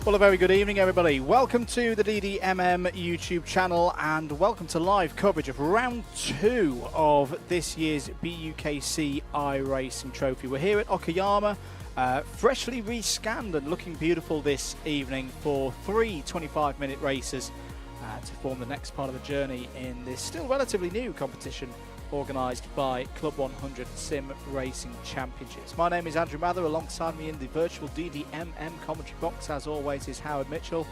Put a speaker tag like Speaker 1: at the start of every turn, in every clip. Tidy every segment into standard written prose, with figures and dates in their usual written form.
Speaker 1: Well, a very good evening, everybody. Welcome to the DDMM YouTube channel and welcome to live coverage of round 2 of this year's BUKC iRacing Trophy. We're here at Okayama, freshly rescanned and looking beautiful this evening for 3 25-minute races to form the next part of the journey in this still relatively new competition organised by Club 100 Sim Racing Championships. My name is Andrew Mather. Alongside me in the virtual DDMM commentary box, as always, is Howard Mitchell.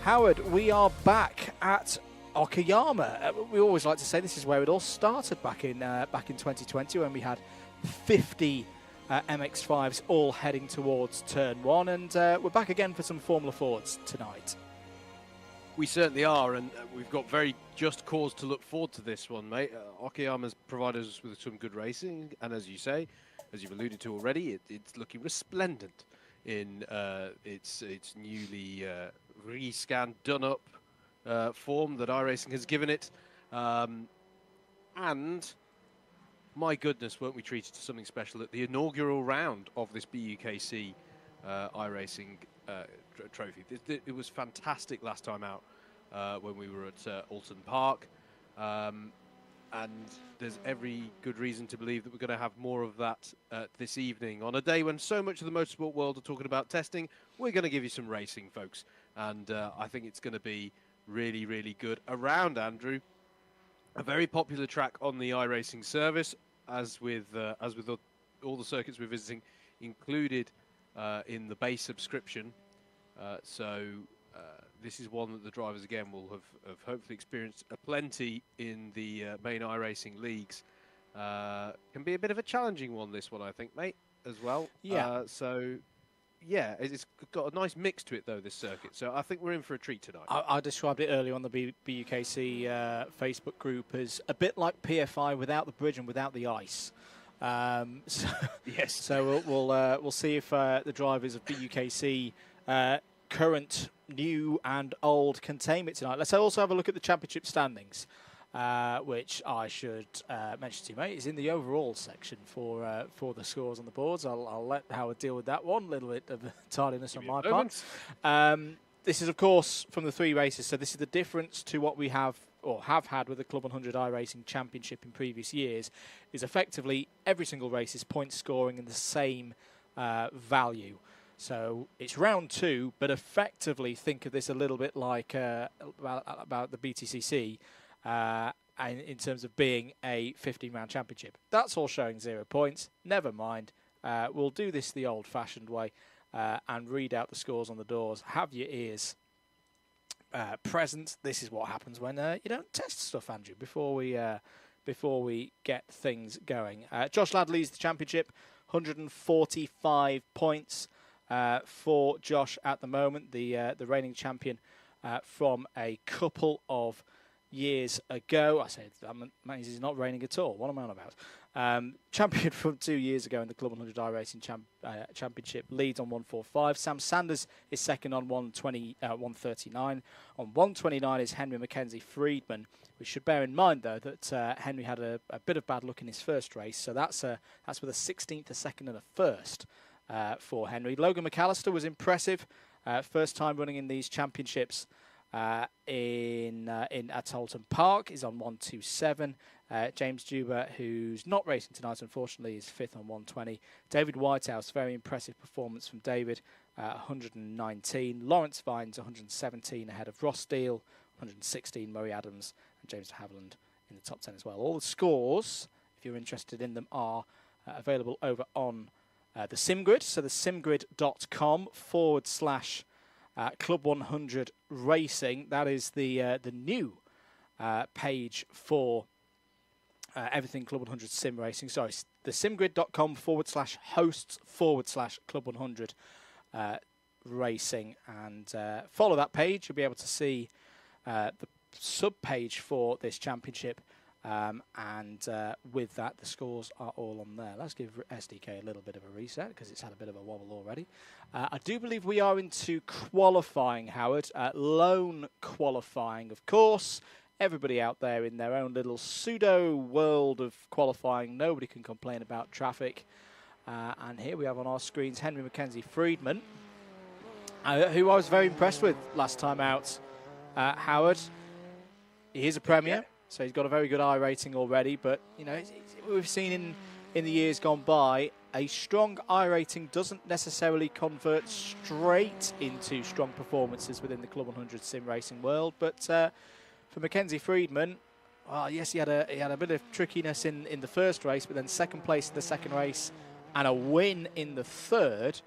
Speaker 1: Howard, we are back at Okayama. We always like to say this is where it all started back in 2020 when we had 50 MX-5s all heading towards Turn 1, and we're back again for some Formula Fords tonight.
Speaker 2: We certainly are, and we've got very just cause to look forward to this one, mate. Okayama's provided us with some good racing, and as you say, as you've alluded to already, it's looking resplendent in its newly rescanned, done-up form that iRacing has given it. And my goodness, weren't we treated to something special at the inaugural round of this BUKC iRacing trophy. It was fantastic last time out when we were at Alton Park, and there's every good reason to believe that we're going to have more of that this evening. On a day when so much of the motorsport world are talking about testing, we're going to give you some racing, folks, and I think it's going to be really, really good. Around, Andrew, a very popular track on the iRacing service, as with all the circuits we're visiting, included in the base subscription. So this is one that the drivers again will have hopefully experienced plenty in the main iRacing leagues. Can be a bit of a challenging one, this one, I think, mate, as well.
Speaker 1: Yeah.
Speaker 2: So yeah, it's got a nice mix to it though, this circuit. So I think we're in for a treat tonight.
Speaker 1: I described it earlier on the BUKC Facebook group as a bit like PFI without the bridge and without the ice. So,
Speaker 2: yes.
Speaker 1: So we'll see if the drivers of BUKC, current, new, and old, can tame it tonight. Let's also have a look at the championship standings, which I should mention to you, mate, is in the overall section for the scores on the boards. I'll let Howard deal with that one. A little bit of tardiness on my part. This is, of course, from the 3 races. So this is the difference to what we have or have had with the Club 100 iRacing Championship in previous years, is effectively every single race is point scoring in the same value. So it's round 2, but effectively think of this a little bit like about the BTCC in terms of being a 15-round championship. That's all showing 0 points. Never mind. We'll do this the old-fashioned way and read out the scores on the doors. Have your ears present. This is what happens when you don't test stuff, Andrew, before we get things going. Josh Ladd leads the championship, 145 points for Josh at the moment, the reigning champion from a couple of years ago. I said that means he's not reigning at all. What am I on about? Champion from 2 years ago in the Club 100 iRacing Championship, leads on 145. Sam Sanders is second on 139. On 129 is Henry Mackenzie Friedman. We should bear in mind, though, that Henry had a bit of bad luck in his first race, so that's with a 16th, a second, and a first for Henry. Logan McAllister was impressive, first time running in these championships. At Alton Park is on 127. James Juba, who's not racing tonight, unfortunately, is 5th on 120. David Whitehouse, very impressive performance from David, 119. Lawrence Vines, 117 ahead of Ross Steele, 116. Murray Adams and James de Havilland in the top 10 as well. All the scores, if you're interested in them, are available over on the SimGrid. So the simgrid.com / Club 100 Racing. That is the new page for everything Club 100 Sim Racing. Sorry, the simgrid.com / hosts / Club 100 Racing. And follow that page. You'll be able to see the sub-page for this championship. And with that, the scores are all on there. Let's give SDK a little bit of a reset because it's had a bit of a wobble already. I do believe we are into qualifying, Howard. Lone qualifying, of course. Everybody out there in their own little pseudo world of qualifying. Nobody can complain about traffic. And here we have on our screens Henry Mackenzie Friedman. who I was very impressed with last time out. Howard, he is a Premier, so he's got a very good iRating already, but you know, we've seen in the years gone by, a strong iRating doesn't necessarily convert straight into strong performances within the Club 100 sim racing world. But for Mackenzie Friedman, well, yes, he had a bit of trickiness in the first race, but then second place in the second race and a win in the third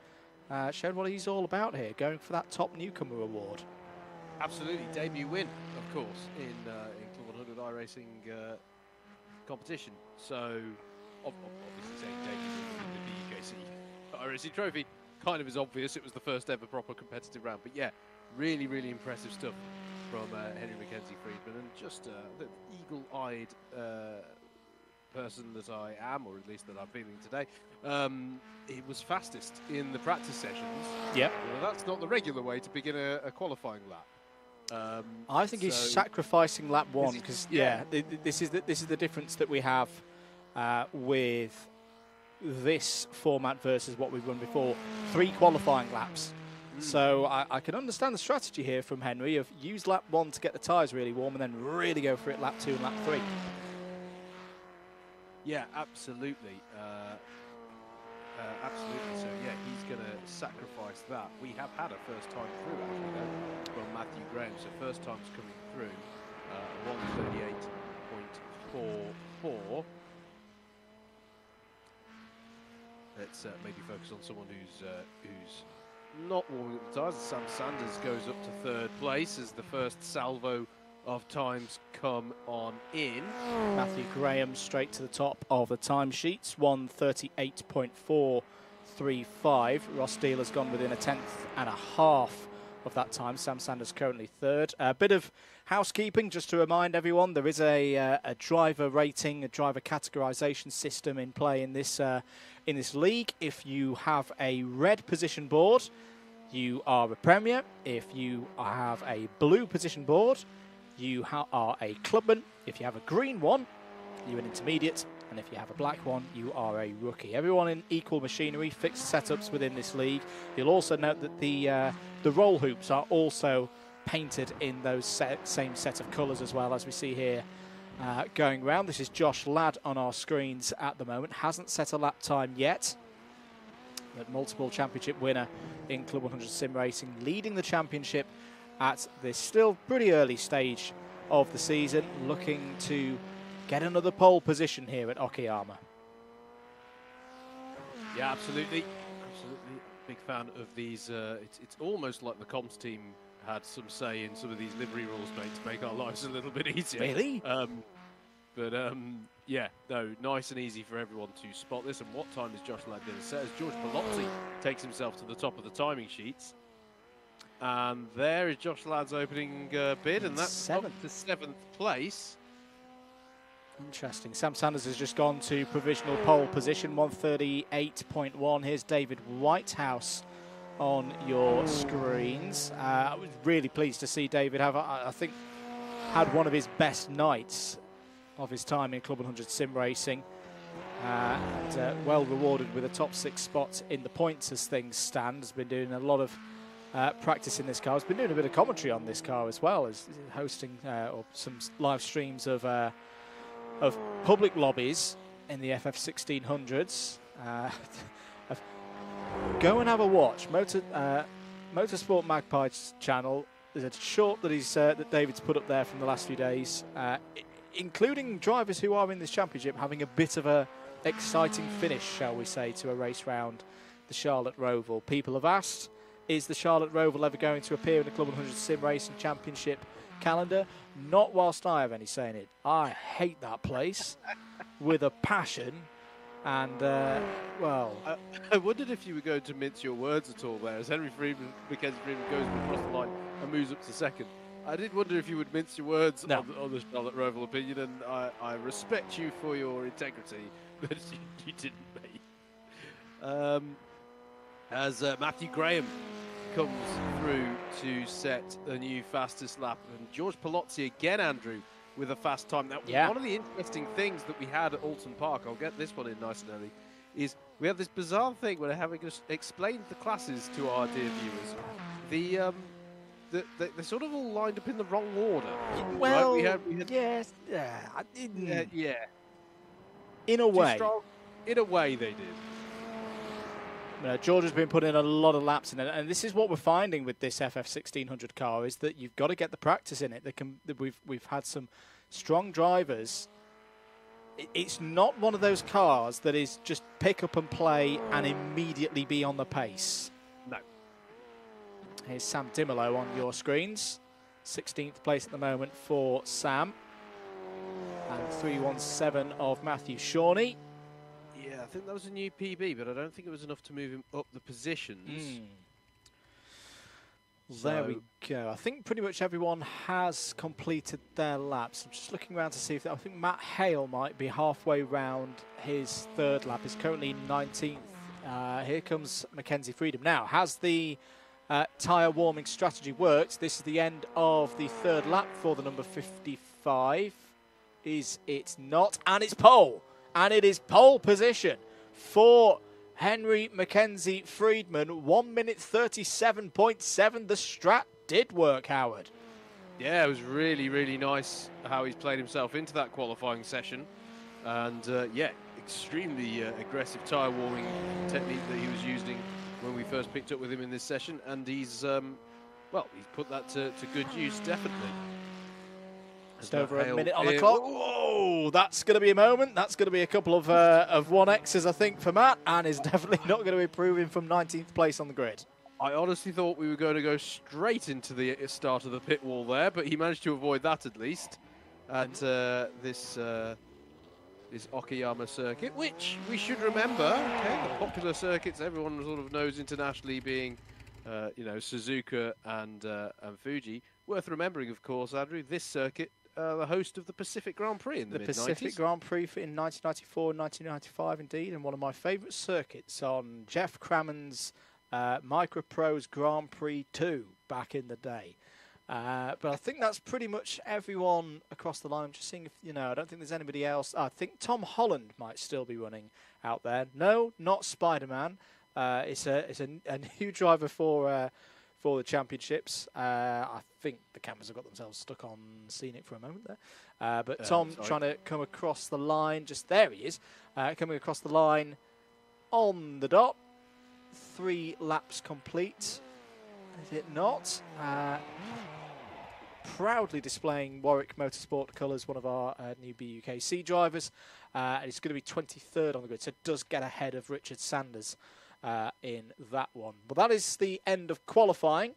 Speaker 1: showed what he's all about here, going for that top newcomer award.
Speaker 2: Absolutely, debut win, of course, in Club 100 iRacing competition. So, obviously saying debut win in the BUKC iRacing trophy kind of is obvious. It was the first ever proper competitive round. But yeah, really, really impressive stuff from Henry Mackenzie Friedman, and just the eagle-eyed person that I am, or at least that I'm feeling today. He was fastest in the practice sessions.
Speaker 1: Yep.
Speaker 2: Well, that's not the regular way to begin a qualifying lap.
Speaker 1: I think he's sacrificing lap one because this is the difference that we have with this format versus what we've run before. 3 qualifying laps. So I can understand the strategy here from Henry of use lap 1 to get the tyres really warm and then really go for it lap 2 and lap 3.
Speaker 2: Yeah, absolutely. Absolutely. So yeah, he's going to sacrifice that. We have had a first time through actually though from Matthew Graham. So first time's coming through 138.44. Let's maybe focus on someone who's not warming up the tyres. Sam Sanders goes up to 3rd place as the first salvo of times come on in.
Speaker 1: Matthew Graham straight to the top of the timesheets, 138.435. Ross Steele has gone within a 10th and a half of that time. Sam Sanders currently 3rd. A bit of housekeeping just to remind everyone, there is a driver rating, a driver categorization system in play in this league. If you have a red position board, you are a Premier. If you have a blue position board, you are a clubman. If you have a green one, you're an intermediate. And if you have a black one, you are a rookie. Everyone in equal machinery, fixed setups within this league. You'll also note that the roll hoops are also painted in those same set of colours as well, as we see here going round. This is Josh Ladd on our screens at the moment. Hasn't set a lap time yet. But multiple championship winner in Club 100 Sim Racing, leading the championship at this still pretty early stage of the season, looking to get another pole position here at Okayama.
Speaker 2: Yeah, absolutely. Absolutely. Big fan of these. It's almost like the comms team had some say in some of these livery rules, mate, to make our lives a little bit easier.
Speaker 1: Really?
Speaker 2: Yeah, no, nice and easy for everyone to spot this. And what time is Josh Ladd going to set as George Palozzi takes himself to the top of the timing sheets? And there is Josh Ladd's opening bid, and that's up to 7th place.
Speaker 1: Interesting. Sam Sanders has just gone to provisional pole position, 138.1. Here's David Whitehouse on your screens. I was really pleased to see David have, I think, had one of his best nights of his time in Club 100 Sim Racing. And well rewarded with a top 6 spot in the points as things stand. Has been doing a lot of practice in this car. Has been doing a bit of commentary on this car as well, as hosting or some live streams of public lobbies in the FF1600s. Go and have a watch. Motorsport Magpie's channel. There's a short that that David's put up there from the last few days, including drivers who are in this championship having a bit of a exciting finish, shall we say, to a race round the Charlotte Roval. People have asked, is the Charlotte Roval ever going to appear in the Club 100 Sim Racing Championship calendar? Not whilst I have any say in it. I hate that place with a passion. And, well...
Speaker 2: I wondered if you were going to mince your words at all there, as Mackenzie Friedman goes across the line and moves up to 2nd. I did wonder if you would mince your words on the Charlotte Roval opinion, and I respect you for your integrity that you didn't make. As Matthew Graham comes through to set a new fastest lap, and George Palozzi again, Andrew, with a fast time. Now, one of the interesting things that we had at Alton Park, I'll get this one in nice and early, is we have this bizarre thing where having explained the classes to our dear viewers, They sort of all lined up in the wrong order.
Speaker 1: Well,
Speaker 2: right? we had
Speaker 1: yes, yeah,
Speaker 2: yeah.
Speaker 1: in a way.
Speaker 2: In a way, they did.
Speaker 1: Georgia's been putting a lot of laps in it, and this is what we're finding with this FF1600 car, is that you've got to get the practice in it. We've had some strong drivers. It's not one of those cars that is just pick up and play and immediately be on the pace.
Speaker 2: No.
Speaker 1: Here's Sam Dimolo on your screens. 16th place at the moment for Sam. And 317 of Matthew Shawnee.
Speaker 2: Yeah, I think that was a new PB, but I don't think it was enough to move him up the positions.
Speaker 1: There we go. I think pretty much everyone has completed their laps. I'm just looking around to see if I think Matt Hale might be halfway round his third lap. He's currently 19th. Here comes Mackenzie Freedom. Now, has the tyre warming strategy worked? This is the end of the third lap for the number 55. Is it not? And it's pole. And it is pole position for Henry Mackenzie Friedman. 1 minute 37.7. The strat did work, Howard.
Speaker 2: Yeah, it was really, really nice how he's played himself into that qualifying session. And yeah, extremely aggressive tyre warming technique that he was using when we first picked up with him in this session. And he's, well, he's put that to good use, definitely.
Speaker 1: Just over a minute on the clock. Whoa, that's going to be a moment. That's going to be a couple of 1Xs, I think, for Matt, and is definitely not going to improve him from 19th place on the grid.
Speaker 2: I honestly thought we were going to go straight into the start of the pit wall there, but he managed to avoid that at least at this Okayama circuit, which we should remember. Okay, the popular circuits everyone sort of knows internationally being, you know, Suzuka and Fuji. Worth remembering, of course, Andrew, this circuit. The host of the Pacific Grand Prix in the mid-90s.
Speaker 1: Pacific Grand Prix in 1994 and 1995, indeed, and one of my favourite circuits on Jeff Crammon's Microprose Grand Prix 2 back in the day. But I think that's pretty much everyone across the line. I'm just seeing if, you know, I don't think there's anybody else. I think Tom Holland might still be running out there. No, not Spider-Man. It's a new driver for the championships. I think the cameras have got themselves stuck on Scenic for a moment there. But Tom trying to come across the line. Just there he is. Coming across the line on the dot. 3 laps complete. Is it not? Proudly displaying Warwick Motorsport colours, one of our new BUKC drivers. And it's going to be 23rd on the grid, so it does get ahead of Richard Sanders in that one. But that is the end of qualifying,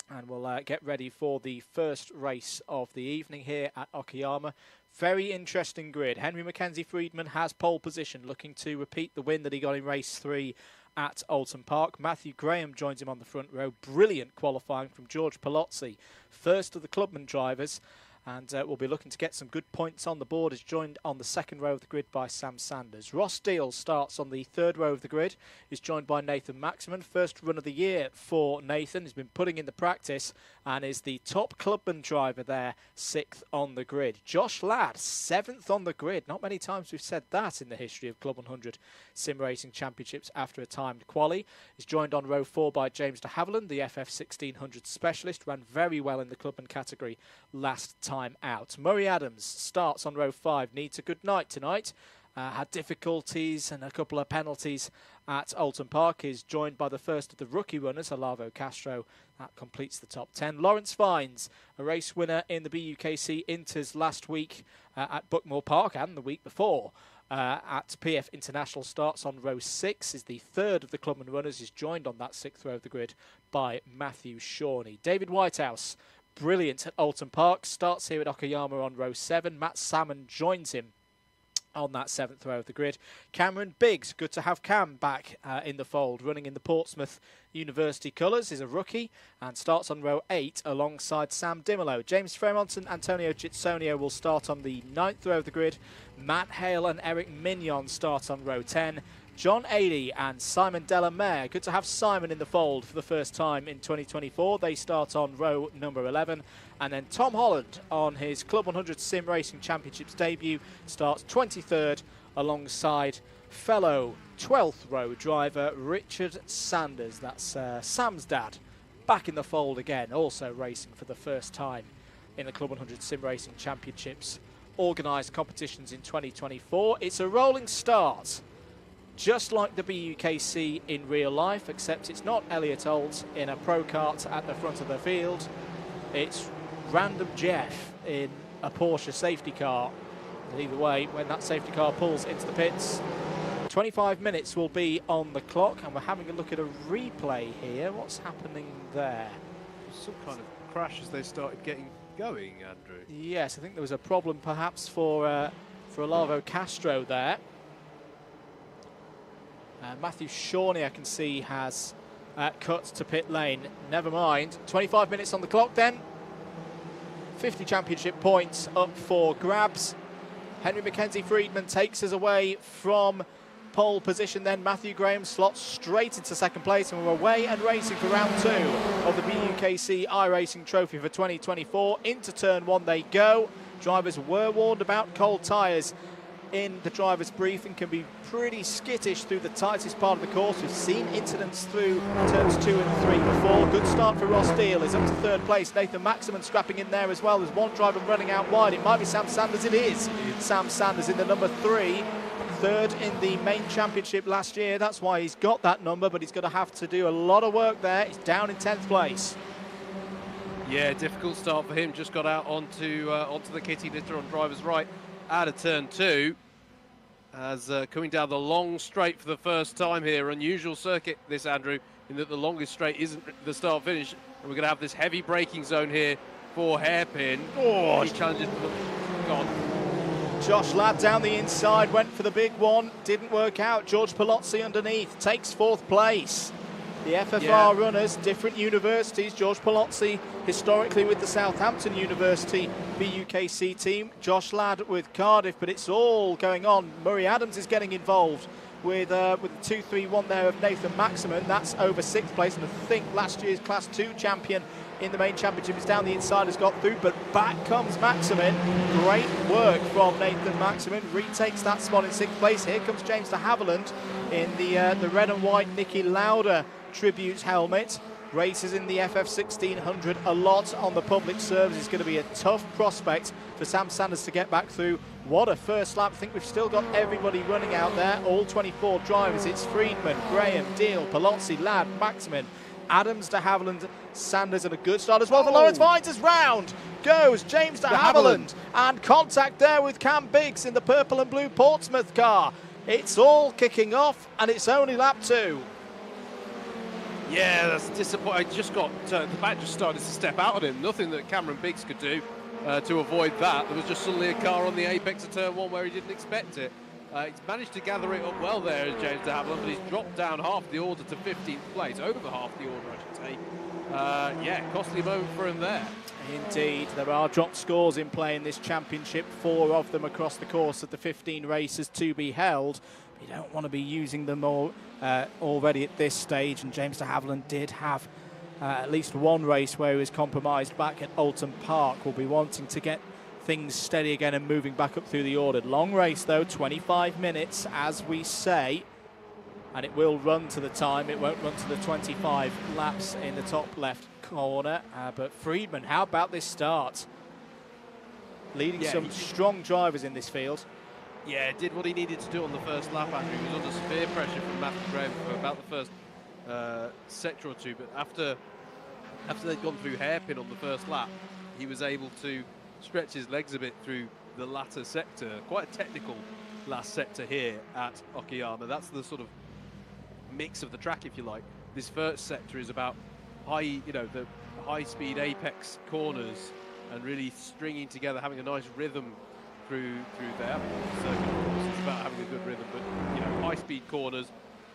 Speaker 1: and we'll get ready for the first race of the evening here at Okayama. Very interesting grid. Henry Mackenzie Friedman has pole position, looking to repeat the win that he got in race 3 at Alton Park. Matthew Graham joins him on the front row. Brilliant qualifying from George Palozzi, first of the Clubman drivers. And we'll be looking to get some good points on the board. Is joined on the second row of the grid by Sam Sanders. Ross Deal starts on the third row of the grid. Is joined by Nathan Maximan. First run of the year for Nathan. He's been putting in the practice and is the top Clubman driver there, 6th on the grid. Josh Ladd, 7th on the grid. Not many times we've said that in the history of Club 100 Sim Racing Championships after a timed quali. Is joined on row 4 by James de Havilland, the FF1600 specialist. Ran very well in the Clubman category last time out. Murray Adams starts on row 5. Needs a good night tonight. Had difficulties and a couple of penalties at Alton Park. Is joined by the first of the rookie runners, Olavo Castro. That completes the top 10. Lawrence Fines, a race winner in the BUKC Inters last week at Buckmore Park and the week before at PF International, starts on row 6. Is the third of the Clubman runners. Is joined on that 6th row of the grid by Matthew Shawnee. David Whitehouse, brilliant at Alton Park, starts here at Okayama on row 7. Matt Salmon joins him on that 7th row of the grid. Cameron Biggs, good to have Cam back in the fold, running in the Portsmouth University colours, is a rookie and starts on row 8 alongside Sam Dimolo. James Fremont and Antonio Chitsonio will start on the 9th row of the grid. Matt Hale and Eric Mignon start on row 10. John Adey and Simon Delamere. Good to have Simon in the fold for the first time in 2024. They start on row number 11. And then Tom Holland on his Club 100 Sim Racing Championships debut starts 23rd alongside fellow 12th row driver Richard Sanders. That's Sam's dad back in the fold again, also racing for the first time in the Club 100 Sim Racing Championships organised competitions in 2024. It's a rolling start, just like the BUKC in real life, except it's not Elliot Olt in a pro kart at the front of the field. It's Random Jeff in a Porsche safety car. And either way, when that safety car pulls into the pits, 25 minutes will be on the clock, and we're having a look at a replay here. What's happening there?
Speaker 2: Some kind of crash as they started getting going, Andrew.
Speaker 1: Yes, I think there was a problem perhaps for Olavo Castro there. Matthew Shawnee, I can see, has cut to pit lane. Never mind. 25 minutes on the clock then. 50 championship points up for grabs. Henry Mackenzie Friedman takes us away from pole position, then Matthew Graham slots straight into second place, and we're away and racing for round 2 of the BUKC iRacing Trophy for 2024. Into turn 1 they go. Drivers were warned about cold tyres in the driver's briefing, can be pretty skittish through the tightest part of the course. We've seen incidents through turns 2 and 3 before. Good start for Ross Deal, is up to third place. Nathan Maximan scrapping in there as well. There's one driver running out wide. It might be Sam Sanders. It is Sam Sanders in the number 3. Third in the main championship last year. That's why he's got that number, but he's going to have to do a lot of work there. He's down in 10th place.
Speaker 2: Yeah, difficult start for him. Just got out onto the kitty litter on driver's right out of turn 2. As coming down the long straight for the first time here. Unusual circuit, this, Andrew, in that the longest straight isn't the start-finish. And we're going to have this heavy braking zone here for Hairpin. Oh, he challenges for the... God.
Speaker 1: Josh Ladd down the inside, went for the big one, didn't work out. George Palozzi underneath, takes 4th place. The FFR runners, different universities. George Palozzi, historically with the Southampton University BUKC team. Josh Ladd with Cardiff, but it's all going on. Murray Adams is getting involved with the 2-3-1 there of Nathan Maximan. That's over 6th place, and I think last year's Class 2 champion in the main championship is down the inside, has got through, but back comes Maximan. Great work from Nathan Maximan, retakes that spot in 6th place. Here comes James de Havilland in the red and white Nicky Lauda tribute helmet. Races in the FF 1600 a lot on the public service. It's going to be a tough prospect for Sam Sanders to get back through. What a first lap. I think we've still got everybody running out there, all 24 drivers. It's Friedman, Graham, Deal, Palozzi, Ladd, Maximan, Adams, de Havilland, Sanders, and a good start as well for Lawrence Vines. As round goes James de Havilland, and contact there with Cam Biggs in the purple and blue Portsmouth car. It's all kicking off, and it's only lap 2.
Speaker 2: Yeah, that's disappointing. I just got the back just started to step out on him. Nothing that Cameron Biggs could do to avoid that. There was just suddenly a car on the apex of turn 1 where he didn't expect it. He's managed to gather it up well there, James de Havilland, but he's dropped down half the order to 15th place, over half the order, I should say. Yeah, costly moment for him there.
Speaker 1: Indeed, there are dropped scores in play in this championship, 4 of them across the course of the 15 races to be held. You don't want to be using them all already at this stage, and James de Havilland did have at least one race where he was compromised back at Oulton Park. We'll be wanting to get things steady again and moving back up through the order. Long race though, 25 minutes as we say, and it will run to the time. It won't run to the 25 laps in the top left corner, but Friedman, how about this start? Leading some strong drivers in this field.
Speaker 2: Yeah, did what he needed to do on the first lap, Andrew. He was under severe pressure from Matthew Graham for about the first sector or two, but after they'd gone through hairpin on the first lap, he was able to stretch his legs a bit through the latter sector. Quite a technical last sector here at Okayama. That's the sort of mix of the track, if you like. This first sector is about the high-speed apex corners and really stringing together, having a nice rhythm through there. It's about having a good rhythm, but high-speed corners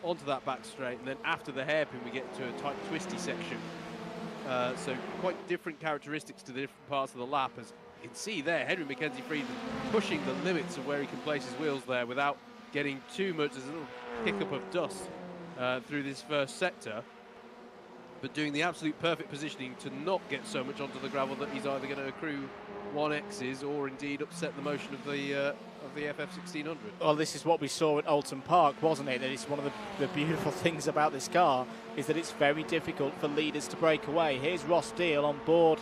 Speaker 2: onto that back straight, and then after the hairpin we get to a tight twisty section. So quite different characteristics to the different parts of the lap. As you can see there, Henry Mackenzie Friedman pushing the limits of where he can place his wheels there without getting too much. There's a little kick-up of dust through this first sector. but doing the absolute perfect positioning to not get so much onto the gravel that he's either going to accrue 1Xs or indeed upset the motion of the FF1600.
Speaker 1: Well, this is what we saw at Oulton Park, wasn't it? That it's one of the beautiful things about this car is that it's very difficult for leaders to break away. Here's Ross Deal on board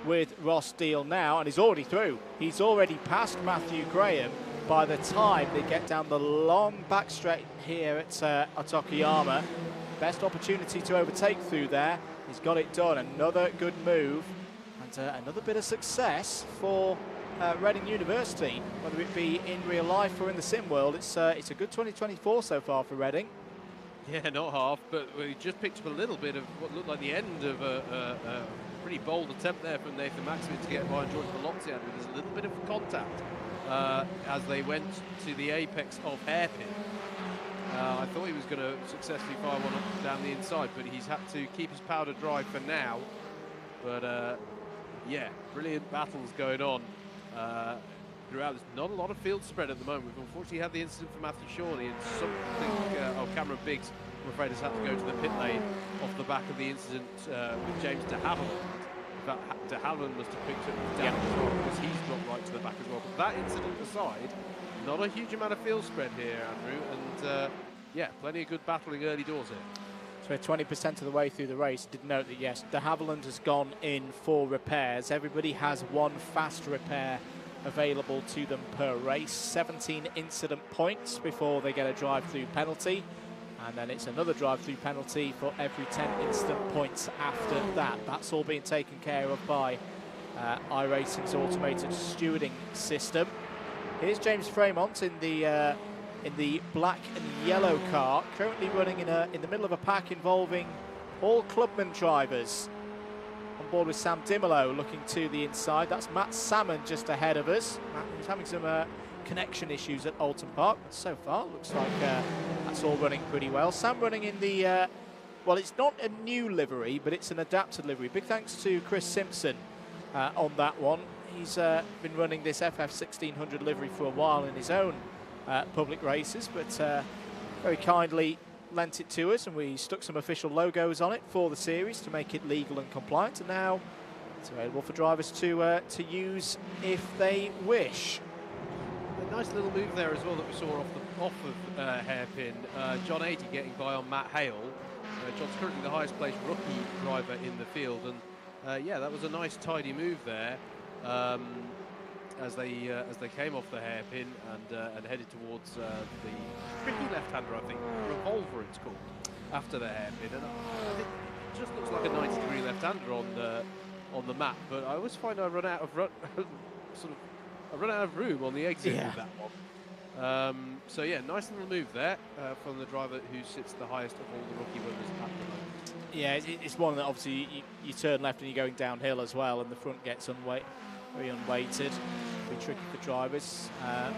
Speaker 1: with Ross Deal now, and he's already through. He's already passed Matthew Graham by the time they get down the long back straight here at Okayama. Best opportunity to overtake through there. He's got it done. Another good move and another bit of success for Reading University, whether it be in real life or in the sim world. It's a good 2024 so far for Reading.
Speaker 2: Yeah, not half, but we just picked up a little bit of what looked like the end of a pretty bold attempt there from Nathan Maximin to get by George Velocity. There's a little bit of contact as they went to the apex of hairpin. I thought he was going to successfully fire one up down the inside, but he's had to keep his powder dry for now. But yeah, brilliant battles going on throughout. There's not a lot of field spread at the moment. We've unfortunately had the incident for Matthew Shawley, and something, Cameron Biggs, I'm afraid, has had to go to the pit lane off the back of the incident with James de Havilland. De Havilland must have picked up damage as well, because he's dropped right to the back as well. But that incident aside, not a huge amount of field spread here, Andrew, and yeah, plenty of good battling early doors here.
Speaker 1: So we're 20% of the way through the race. Did note that, yes, de Havilland has gone in for repairs. Everybody has one fast repair available to them per race. 17 incident points before they get a drive-through penalty. And then it's another drive-through penalty for every 10 incident points after that. That's all being taken care of by iRacing's automated stewarding system. Here's James Fremont in the black and yellow car, currently running in the middle of a pack involving all Clubman drivers. On board with Sam Dimolo looking to the inside. That's Matt Salmon just ahead of us. Matt was having some connection issues at Oulton Park, but so far looks like that's all running pretty well. Sam running in the, well, it's not a new livery, but it's an adapted livery. Big thanks to Chris Simpson on that one. He's been running this FF1600 livery for a while in his own public races, but very kindly lent it to us, and we stuck some official logos on it for the series to make it legal and compliant, and now it's available for drivers to use if they wish.
Speaker 2: A nice little move there as well that we saw off of hairpin. John 80 getting by on Matt Hale. John's currently the highest placed rookie driver in the field, and yeah, that was a nice tidy move there. As they came off the hairpin and headed towards the tricky left-hander, I think, Revolver it's called, after the hairpin, and it just looks like a 90-degree left-hander on the map. But I always find I run out of room on the exit with that one. So yeah, nice little move there from the driver who sits the highest of all the rookie winners at the moment.
Speaker 1: Yeah, it's one that obviously you turn left and you're going downhill as well, and the front gets very unweighted. Be tricky for drivers.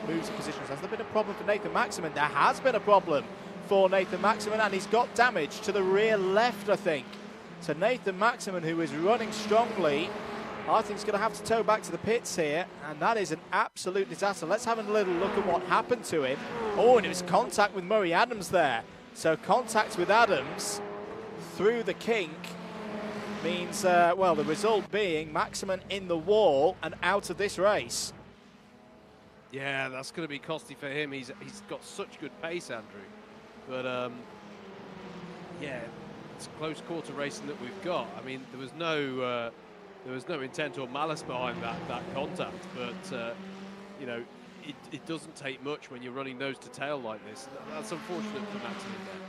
Speaker 1: Moves of positions. Has there been a problem for Nathan Maximin? There has been a problem for Nathan Maximin, and he's got damage to the rear left, I think. So Nathan Maximin, who is running strongly, I think he's going to have to tow back to the pits here, and that is an absolute disaster. Let's have a little look at what happened to him. Oh, and it was contact with Murray Adams there. So contact with Adams through the kink means, well, the result being Maximin in the wall and out of this race.
Speaker 2: Yeah, that's going to be costly for him. He's got such good pace, Andrew. But yeah, it's close quarter racing that we've got. I mean, there was no intent or malice behind that contact, but you know, it doesn't take much when you're running nose to tail like this. That's unfortunate for Maximin there.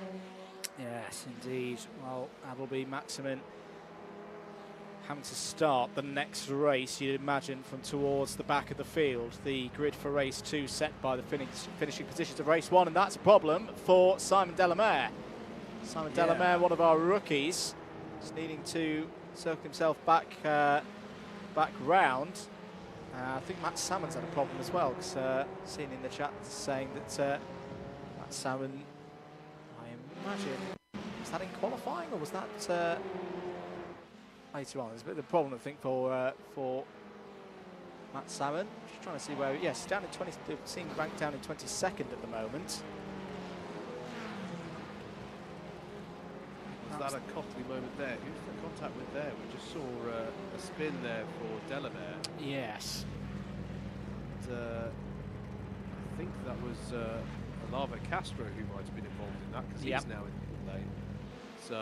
Speaker 1: Yes, indeed. Well, that'll be Maximin having to start the next race, you'd imagine, from towards the back of the field. The grid for race 2 set by the finishing positions of race 1, and that's a problem for Simon Delamere. Simon Delamere, one of our rookies, is needing to circle himself back round. I think Matt Salmon's had a problem as well, because seen in the chat saying that Matt Salmon, I imagine, was that in qualifying or was that later on? There's a bit of a problem, I think, for Matt Salmon. Just trying to see where, yes, down in 20, seeing ranked down in 22nd at the moment.
Speaker 2: that a costly moment there? Who's the contact with there? We just saw a spin there for Delaware.
Speaker 1: Yes.
Speaker 2: And, I think that was Alava Castro who might have been involved in that, because he's now in the pit lane. So,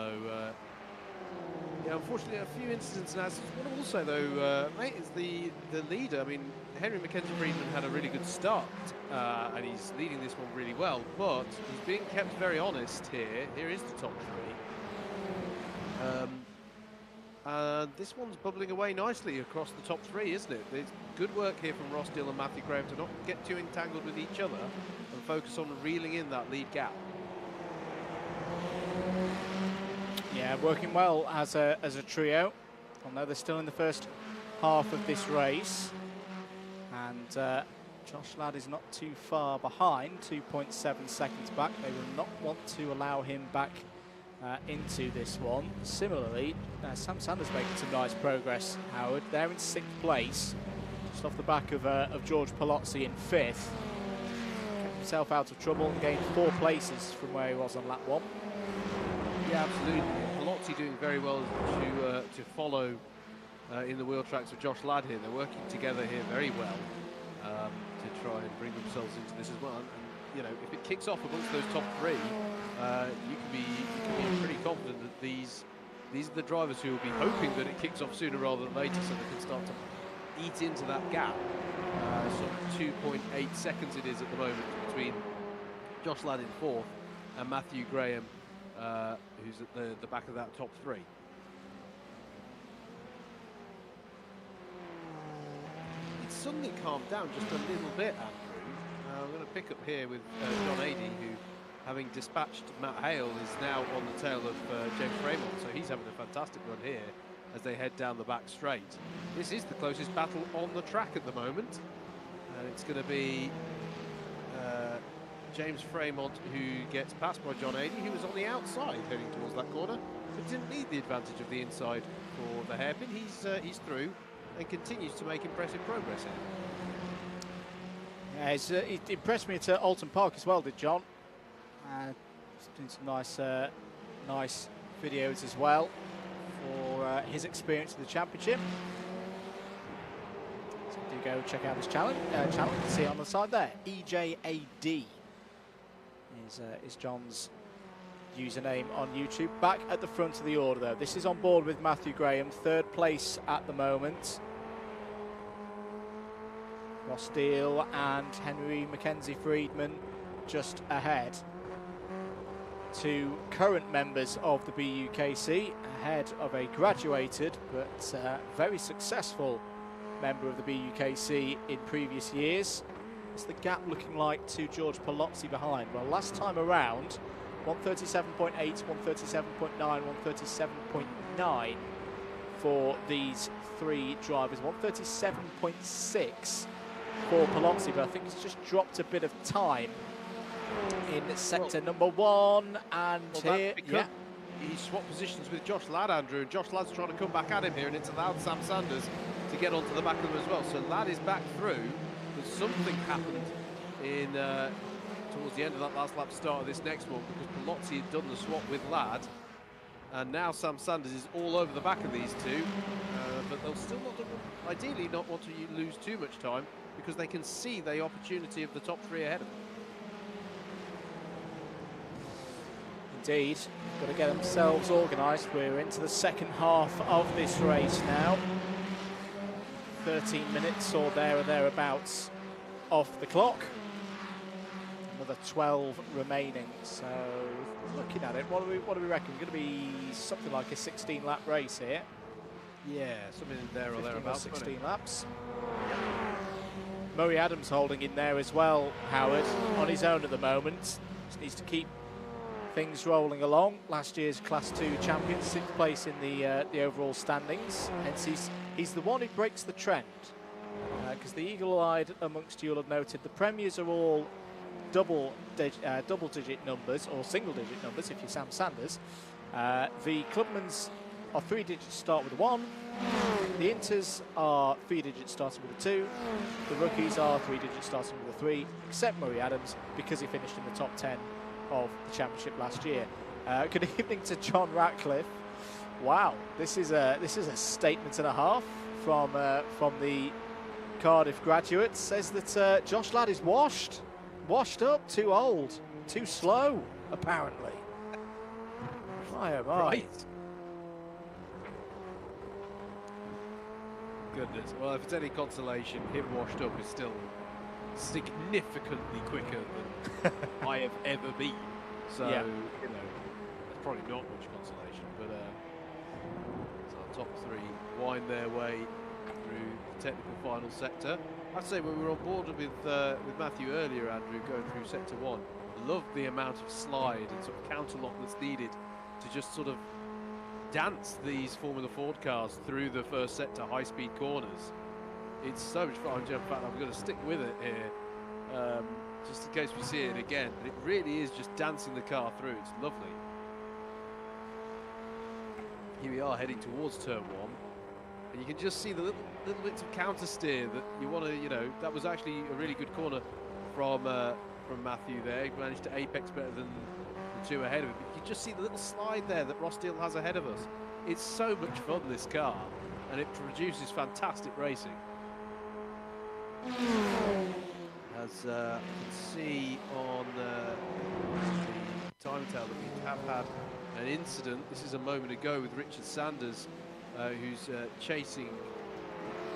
Speaker 2: yeah, unfortunately, a few incidents now. What I will say, though, mate, is the leader. I mean, Henry Mackenzie Friedman had a really good start, and he's leading this one really well, but he's being kept very honest here. Here is the top three. And this one's bubbling away nicely across the top three, isn't it? There's good work here from Ross Dill and Matthew Graham to not get too entangled with each other and focus on reeling in that lead gap.
Speaker 1: Yeah, working well as a trio. Although they're still in the first half of this race. And Josh Ladd is not too far behind, 2.7 seconds back. They will not want to allow him back into this one. Similarly, Sam Sanders making some nice progress, Howard. They're in 6th place, just off the back of George Palozzi in 5th. Kept himself out of trouble and gained 4 places from where he was on lap 1.
Speaker 2: Yeah, absolutely. Palozzi doing very well to follow in the wheel tracks with Josh Ladd here. They're working together here very well to try and bring themselves into this as well. And, you know, if it kicks off amongst those top three, you can be pretty confident that these are the drivers who will be hoping that it kicks off sooner rather than later, so they can start to eat into that gap. So 2.8 seconds it is at the moment between Josh Ladd in 4th and Matthew Graham, who's at the back of that top three. It's suddenly calmed down just a little bit, Andrew. I'm going to pick up here with John Adey, who, having dispatched Matt Hale, is now on the tail of James Fremont, so he's having a fantastic run here as they head down the back straight. This is the closest battle on the track at the moment, and it's going to be James Fremont who gets passed by John Adey, who was on the outside heading towards that corner, but didn't need the advantage of the inside for the hairpin. He's through and continues to make impressive progress here.
Speaker 1: Yeah, it impressed me at Alton Park as well, did John? Doing some nice videos as well for his experience in the championship. So do go check out his channel. You can see it on the side there. EJAD is John's username on YouTube. Back at the front of the order though. This is on board with Matthew Graham, 3rd place at the moment. Ross Deal and Henry Mackenzie Friedman just ahead. 2 current members of the BUKC, ahead of a graduated but very successful member of the BUKC in previous years. What's the gap looking like to George Palozzi behind? Well, last time around, 137.8, 137.9, 137.9 for these 3 drivers. 137.6 for Palozzi, but I think it's just dropped a bit of time in sector number 1, and here,
Speaker 2: he swapped positions with Josh Ladd, Andrew, and Josh Ladd's trying to come back at him here, and it's allowed Sam Sanders to get onto the back of him as well. So Ladd is back through, but something happened in towards the end of that last lap, start of this next one, because Palozzi had done the swap with Ladd, and now Sam Sanders is all over the back of these 2, but they'll still ideally not want to lose too much time, because they can see the opportunity of the top 3 ahead of them.
Speaker 1: Indeed, got to get themselves organised. We're into the second half of this race now. 13 minutes or thereabouts off the clock. Another 12 remaining. So, looking at it, what do we reckon? Going to be something like a 16-lap race here.
Speaker 2: Yeah, something there or thereabouts.
Speaker 1: 16 laps. Murray Adams holding in there as well, Howard, on his own at the moment. Just needs to keep things rolling along. Last year's Class 2 champion, 6th place in the overall standings. Hence he's the one who breaks the trend. Because the eagle-eyed amongst you will have noted the premiers are all double-digit numbers, or single-digit numbers if you're Sam Sanders. The clubmen's are 3 digits start with a 1. The inters are 3 digits starting with a 2. The rookies are 3 digits starting with a 3, except Murray Adams, because he finished in the top 10 of the championship last year. Good evening to John Ratcliffe. Wow, this is a statement and a half from the Cardiff graduate. Says that Josh Ladd is washed up, too old, too slow, apparently. My, oh my.
Speaker 2: Right. Goodness. Well, if it's any consolation, him washed up is still significantly quicker than I have ever been. So,
Speaker 1: Yeah.
Speaker 2: you know, that's probably not much consolation. But so our top three wind their way through the technical final sector. I'd say when we were on board with Matthew earlier, Andrew, going through sector one, loved the amount of slide and sort of counter lock that's needed to just sort of dance these Formula Ford cars through the first sector high-speed corners. It's so much fun. In fact, I'm going to stick with it here, just in case we see it again. But it really is just dancing the car through. It's lovely. Here we are heading towards turn one, and you can just see the little bits of counter steer that you want to, you know, that was actually a really good corner from Matthew there. He managed to apex better than the two ahead of him. But you can just see the little slide there that Ross Steele has ahead of us. It's so much fun, this car, and it produces fantastic racing. As you can see on the time tell that we have had an incident. This is a moment ago with Richard Sanders, who's chasing.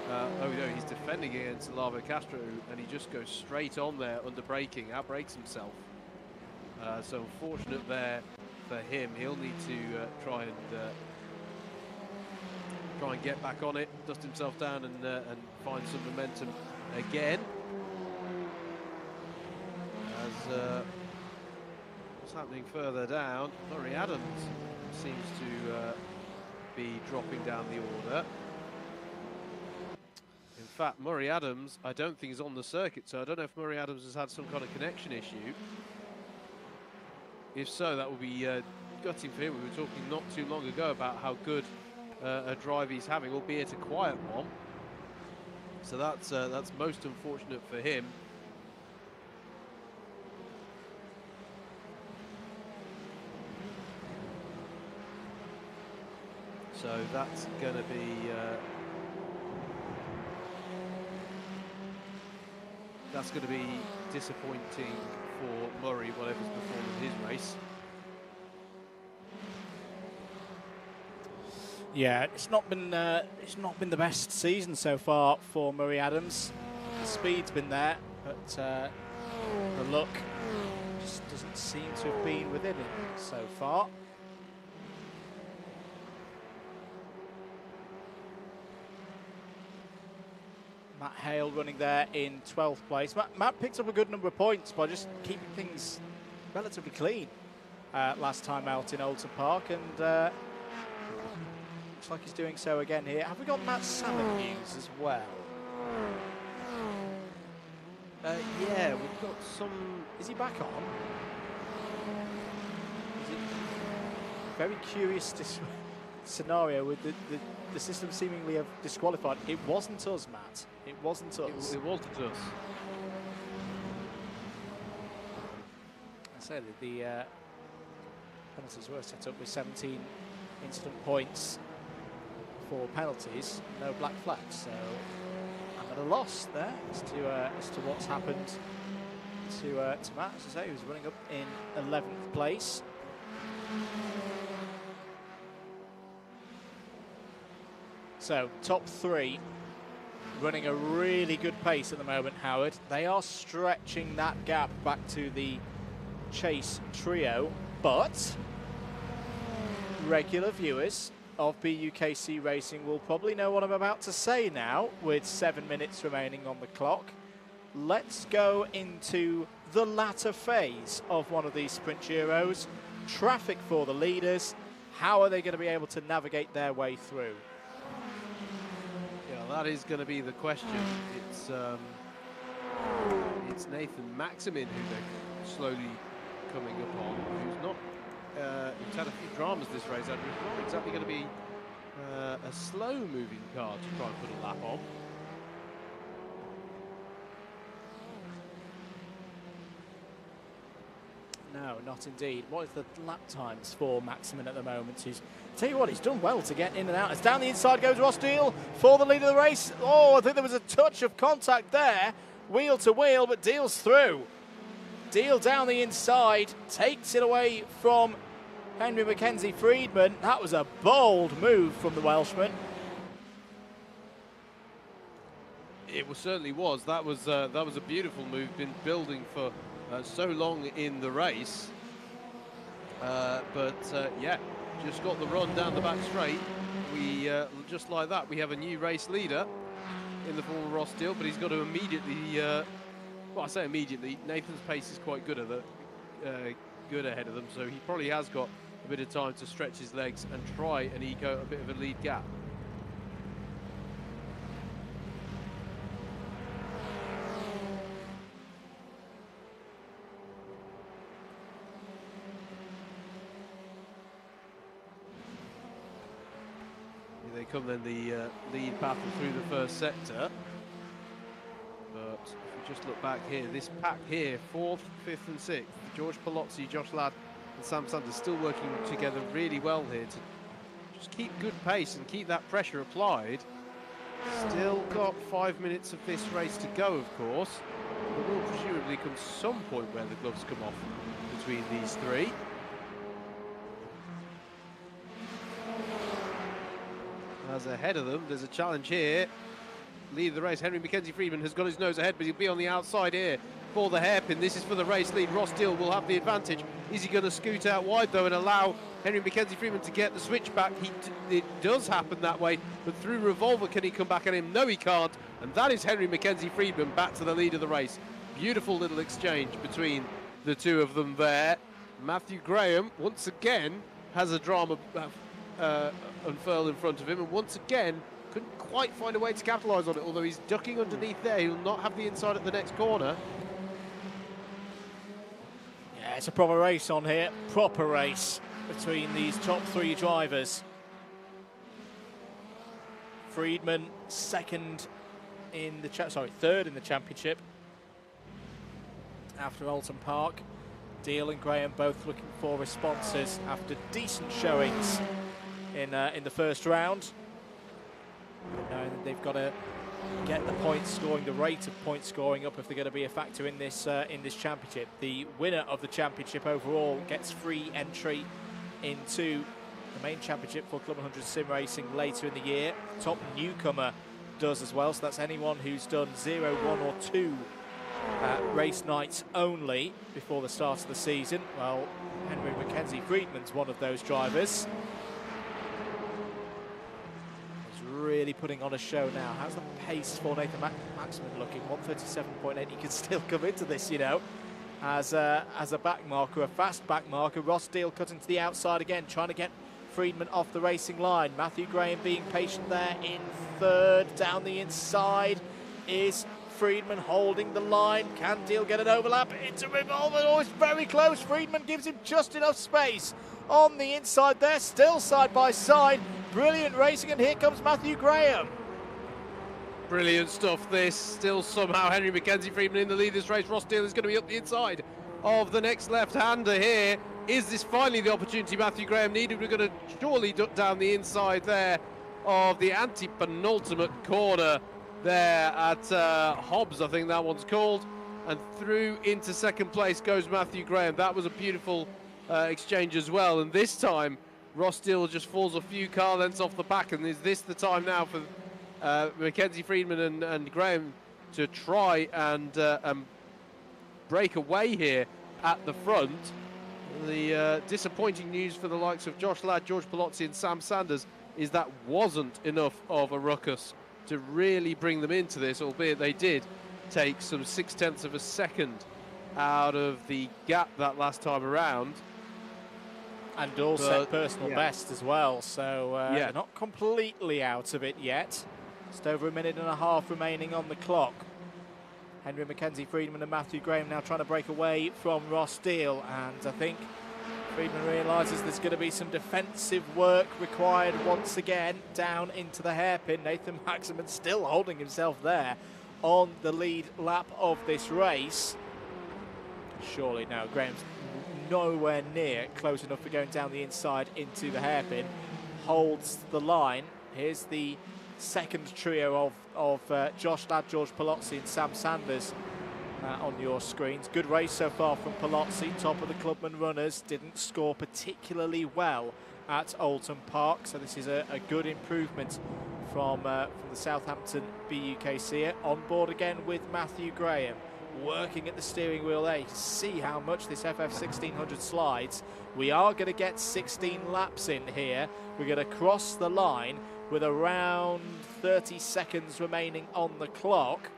Speaker 2: Oh no, he's defending against Lavo Castro, and he just goes straight on there under braking, outbrakes himself. So unfortunate there for him. He'll need to try and get back on it, dust himself down, and find some momentum again. As what's happening further down, Murray Adams seems to be dropping down the order. In fact, Murray Adams, I don't think is on the circuit, so I don't know if Murray Adams has had some kind of connection issue. If so, that would be gutting for him. We were talking not too long ago about how good a drive he's having, albeit a quiet one. So that's most unfortunate for him. So that's going to be disappointing for Murray, whatever's before his race.
Speaker 1: Yeah, it's not been the best season so far for Murray Adams. The speed's been there, but the luck just doesn't seem to have been within it so far. Matt Hale running there in 12th place. Matt picked up a good number of points by just keeping things relatively clean last time out in Oulton Park, and looks like he's doing so again here. Have we got Matt Salmon news as well?
Speaker 2: Yeah, we've got some.
Speaker 1: Is he back on? Is it very curious scenario with the system seemingly have disqualified. It wasn't us, Matt. It wasn't us.
Speaker 2: It wasn't us.
Speaker 1: I say that the penalties were set up with 17 incident points for penalties, no black flags. So I'm at a loss there as to what's happened to Matt. As I say, he was running up in 11th place. So top three running a really good pace at the moment, Howard. They are stretching that gap back to the Chase trio, but regular viewers of BUKC Racing will probably know what I'm about to say now, with 7 minutes remaining on the clock. Let's go into the latter phase of one of these sprint Giros. Traffic for the leaders. How are they going to be able to navigate their way through?
Speaker 2: Yeah, that is going to be the question. It's Nathan Maximin who they're slowly coming upon, who's not. He's had a few dramas this race, Andrew. It's not exactly going to be a slow-moving car to try and put a lap on.
Speaker 1: No, not indeed. What is the lap times for Maximin at the moment? Tell you what, he's done well to get in and out. As down the inside goes Ross Deal for the lead of the race. Oh, I think there was a touch of contact there. Wheel to wheel, but Deal's through. Deal down the inside, takes it away from Henry Mackenzie Friedman. That was a bold move from the Welshman.
Speaker 2: It certainly was. That was a beautiful move. Been building for so long in the race, but yeah, just got the run down the back straight. We just like that. We have a new race leader in the form of Ross Deal, but he's got to immediately. Well, I say immediately. Nathan's pace is quite good good ahead of them, so he probably has got a bit of time to stretch his legs and try and eke a bit of a lead gap. Here they come then, the lead battle through the first sector. But if we just look back here, this pack here, 4th, 5th and 6th, George Palozzi, Josh Ladd and Sam Sanders still working together really well here to just keep good pace and keep that pressure applied. Still got 5 minutes of this race to go, of course. There will presumably come some point where the gloves come off between these three. As ahead of them, there's a challenge here. Lead of the race, Henry Mackenzie Friedman has got his nose ahead, but he'll be on the outside here for the hairpin. This is for the race lead. Ross Deal will have the advantage. Is he going to scoot out wide though and allow Henry Mackenzie Friedman to get the switch back? It does happen that way, but through Revolver can he come back at him? No, he can't. And that is Henry Mackenzie Friedman back to the lead of the race. Beautiful little exchange between the two of them there. Matthew Graham once again has a drama unfurled in front of him, and once again couldn't quite find a way to capitalise on it, although he's ducking underneath there. He'll not have the inside at the next corner.
Speaker 1: Yeah, it's a proper race on here. Proper race between these top three drivers. Friedman third in the championship after Alton Park. Deal and Graham both looking for responses after decent showings in the first round. Knowing that they've got to get the points scoring, the rate of point scoring up if they're going to be a factor in this championship. The winner of the championship overall gets free entry into the main championship for Club 100 Sim Racing later in the year. Top newcomer does as well, so that's anyone who's done 0, 1 or 2 race nights only before the start of the season. Well, Henry Mackenzie Friedman's one of those drivers. Really putting on a show now. How's the pace for Nathan Maximin looking? 137.8. He can still come into this, you know, as a back marker, a fast back marker. Ross Deal cutting to the outside again, trying to get Friedman off the racing line. Matthew Graham being patient there in third. Down the inside is Friedman holding the line. Can Deal get an overlap into Revolver? Oh, it's very close. Friedman gives him just enough space on the inside there. Still side by side. Brilliant racing, and here comes Matthew Graham.
Speaker 2: Brilliant stuff this. Still somehow Henry Mackenzie Friedman in the lead of this race. Ross Deal is going to be up the inside of the next left-hander here. Is this finally the opportunity Matthew Graham needed? We're going to surely duck down the inside there of the anti-penultimate corner there at Hobbs, I think that one's called. And through into second place goes Matthew Graham. That was a beautiful exchange as well. And this time, Ross Deal just falls a few car lengths off the back, and is this the time now for Mackenzie Friedman and Graham to try and break away here at the front? The disappointing news for the likes of Josh Ladd, George Palozzi and Sam Sanders is that wasn't enough of a ruckus to really bring them into this, albeit they did take some 0.6 of a second out of the gap that last time around.
Speaker 1: And all set personal best as well, so they're not completely out of it yet. Just over a minute and a half remaining on the clock. Henry Mackenzie Friedman and Matthew Graham now trying to break away from Ross Deal, and I think Friedman realises there's going to be some defensive work required once again down into the hairpin. Nathan Maximin still holding himself there on the lead lap of this race. Surely now Graham's nowhere near close enough for going down the inside into the hairpin. Holds the line. Here's the second trio of Josh Ladd, George Palozzi and Sam Sanders on your screens. Good race so far from Palozzi, top of the Clubman runners. Didn't score particularly well at Oulton Park, so this is a good improvement from the Southampton BUKC. On board again with Matthew Graham, working at the steering wheel there. You can see how much this FF1600 slides. We are going to get 16 laps in here. We're going to cross the line with around 30 seconds remaining on the clock.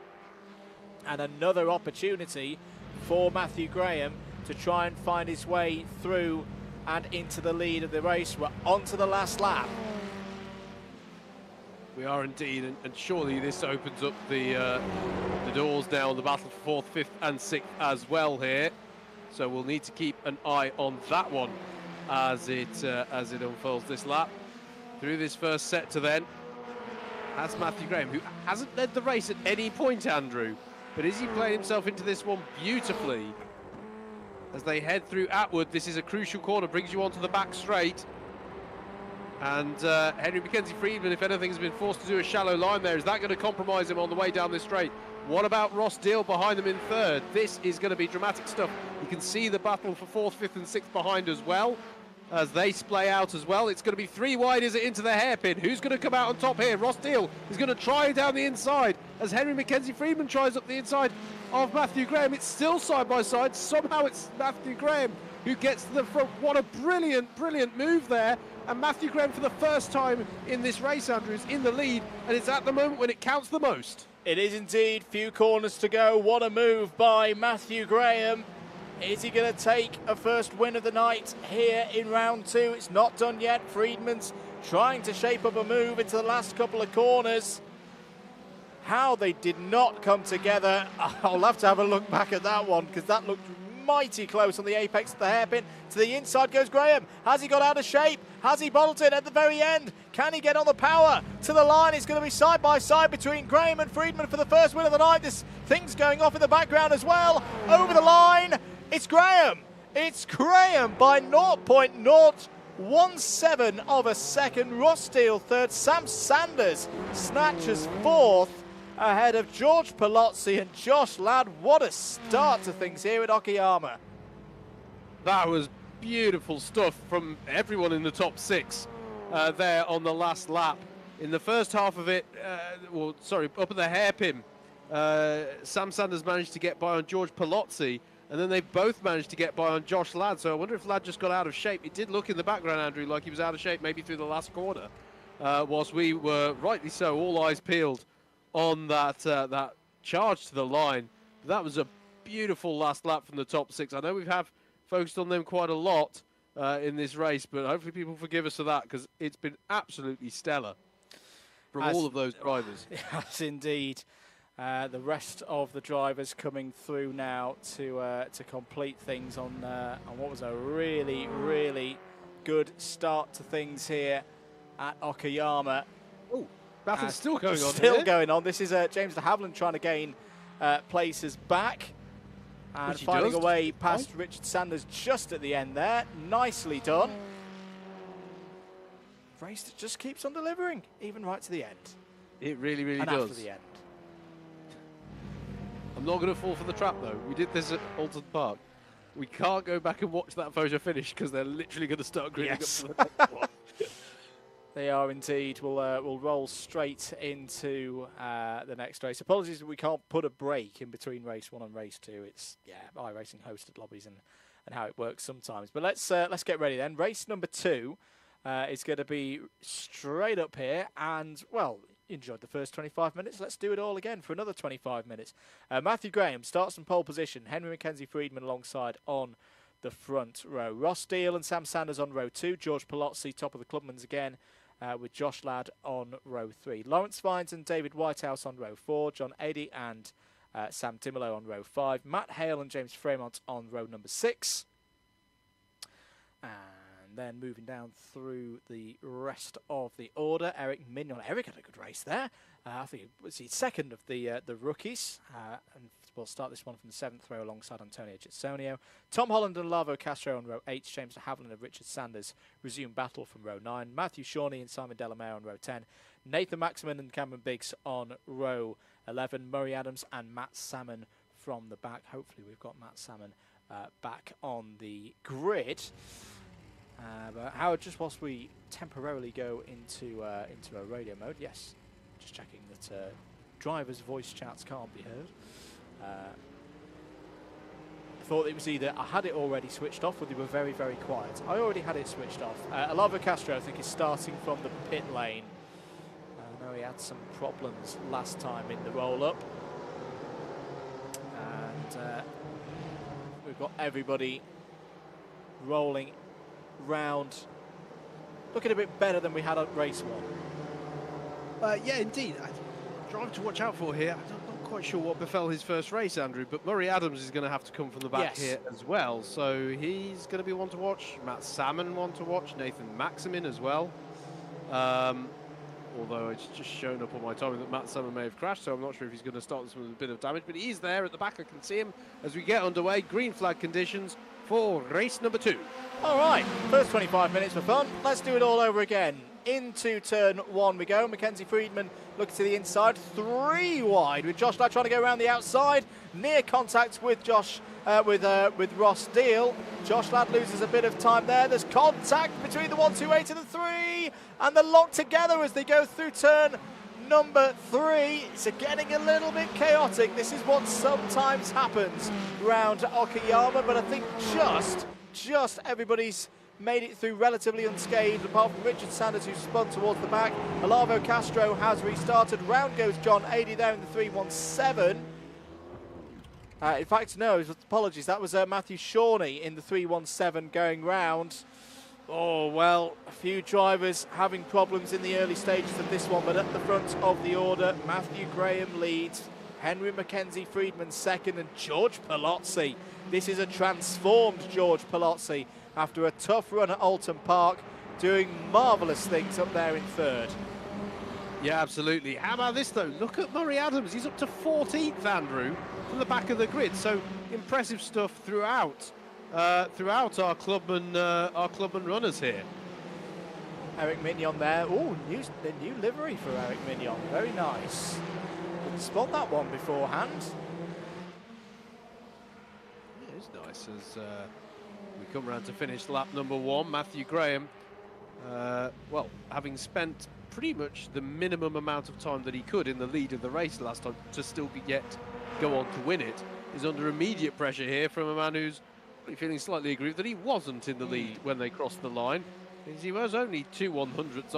Speaker 1: And another opportunity for Matthew Graham to try and find his way through and into the lead of the race. We're on to the last lap.
Speaker 2: We are indeed, and surely this opens up the doors now on the battle for 4th, 5th and 6th as well here. So we'll need to keep an eye on that one as it unfolds this lap. Through this first set to then, that's Matthew Graham, who hasn't led the race at any point, Andrew, but is he playing himself into this one beautifully? As they head through Atwood, this is a crucial corner, brings you onto the back straight. And Henry Mackenzie Friedman, if anything, has been forced to do a shallow line there. Is that going to compromise him on the way down this straight? What about Ross Deal behind them in 3rd? This is going to be dramatic stuff. You can see the battle for 4th, 5th and 6th behind as well, as they splay out as well. It's going to be 3 wide as it into the hairpin. Who's going to come out on top here? Ross Deal is going to try down the inside as Henry Mackenzie Friedman tries up the inside of Matthew Graham. It's still side by side. Somehow it's Matthew Graham who gets to the front. What a brilliant, brilliant move there. And Matthew Graham, for the first time in this race, Andrew, is in the lead, and it's at the moment when it counts the most.
Speaker 1: It is indeed. Few corners to go. What a move by Matthew Graham. Is he going to take a first win of the night here in round 2? It's not done yet. Friedman's trying to shape up a move into the last couple of corners. How they did not come together. I'll have to have a look back at that one, because that looked mighty close on the apex of the hairpin. To the inside goes Graham. Has he got out of shape? Has he bottled it at the very end? Can he get on the power to the line? It's going to be side by side between Graham and Friedman for the first win of the night. This thing's going off in the background as well. Over the line, it's Graham. It's Graham by 0.017 of a second. Ross Steele 3rd. Sam Sanders snatches 4th. Ahead of George Palozzi and Josh Ladd. What a start to things here at Okayama.
Speaker 2: That was beautiful stuff from everyone in the top 6 there on the last lap. In the first half of it, up at the hairpin, Sam Sanders managed to get by on George Palozzi, and then they both managed to get by on Josh Ladd. So I wonder if Ladd just got out of shape. It did look in the background, Andrew, like he was out of shape maybe through the last corner, whilst we were, rightly so, all eyes peeled on that charge to the line. That was a beautiful last lap from the top 6. I know we have focused on them quite a lot in this race, but hopefully people forgive us for that, because it's been absolutely stellar from all of those drivers.
Speaker 1: Yes, indeed. The rest of the drivers coming through now to complete things on what was a really, really good start to things here at Okayama.
Speaker 2: Oh, battle's still going on.
Speaker 1: Still going on. This is James de Havilland trying to gain places back. And finding a way past Richard Sanders just at the end there. Nicely done. Race that just keeps on delivering, even right to the end.
Speaker 2: It really, really
Speaker 1: and
Speaker 2: does.
Speaker 1: After the end.
Speaker 2: I'm not going to fall for the trap, though. We did this at Oulton Park. We can't go back and watch that photo finish, because they're literally going to start grinning up to the next one.
Speaker 1: They are indeed. We'll roll straight into the next race. Apologies that we can't put a break in between race 1 and race 2. It's iRacing hosted lobbies and how it works sometimes. But let's get ready then. Race number 2 is going to be straight up here, and well, enjoyed the first 25 minutes. Let's do it all again for another 25 minutes. Matthew Graham starts in pole position. Henry Mackenzie Friedman alongside on the front row. Ross Steele and Sam Sanders on row 2. George Palozzi top of the Clubmans again. With Josh Ladd on row 3. Lawrence Vines and David Whitehouse on row 4. John Eddy and Sam Timmerlow on row 5. Matt Hale and James Fremont on row number 6. And then moving down through the rest of the order, Eric Mignon. Eric had a good race there. I think it was the second of the rookies, and we'll start this one from the 7th row alongside Antonio Gitsonio. Tom Holland and Lavo Castro on row 8, James de Havilland and Richard Sanders resume battle from row 9, Matthew Shawnee and Simon Delamere on row 10, Nathan Maximin and Cameron Biggs on row 11, Murray Adams and Matt Salmon from the back. Hopefully we've got Matt Salmon back on the grid. But Howard, just whilst we temporarily go into a radio mode, yes, just checking that drivers' voice chats can't be heard. I thought it was either I had it already switched off or they were very, very quiet. I already had it switched off. Alavo Castro, I think, is starting from the pit lane. I know he had some problems last time in the roll-up. And we've got everybody rolling round, looking a bit better than we had at race 1.
Speaker 2: Yeah, indeed. Driver to watch out for here. I'm not quite sure what befell his first race, Andrew, but Murray Adams is going to have to come from the back here as well. So he's going to be one to watch. Matt Salmon one to watch. Nathan Maximin as well. Although it's just shown up on my timing that Matt Salmon may have crashed, so I'm not sure if he's going to start this with a bit of damage. But he is there at the back. I can see him as we get underway. Green flag conditions for race number 2.
Speaker 1: All right, first 25 minutes for fun. Let's do it all over again. Into turn 1 we go. Mackenzie Friedman looking to the inside, 3 wide with Josh Ladd trying to go around the outside. Near contact with with Ross Deal. Josh Ladd loses a bit of time there. There's contact between the 128 and the 3, and they're locked together as they go through turn number 3. It's getting a little bit chaotic. This is what sometimes happens around Okayama, but I think just everybody's made it through relatively unscathed, apart from Richard Sanders, who's spun towards the back. Alavo Castro has restarted. Round goes John 80 there in the 317. In fact, no, apologies, that was Matthew Shawnee in the 317 going round. Oh, well, a few drivers having problems in the early stages of this one, but at the front of the order, Matthew Graham leads, Henry Mackenzie Friedman second, and George Palozzi. This is a transformed George Palozzi after a tough run at Alton Park, doing marvellous things up there in third.
Speaker 2: Yeah, absolutely. How about this, though? Look at Murray Adams. He's up to 14th, Andrew, from the back of the grid. So impressive stuff throughout our clubman runners here.
Speaker 1: Eric Mignon there. Oh, the new livery for Eric Mignon. Very nice. Didn't spot that one beforehand.
Speaker 2: Yeah, it's nice as we come round to finish lap number 1. Matthew Graham, well, having spent pretty much the minimum amount of time that he could in the lead of the race last time to still go on to win it, is under immediate pressure here from a man who's feeling slightly aggrieved that he wasn't in the lead when they crossed the line. He was only 2 100ths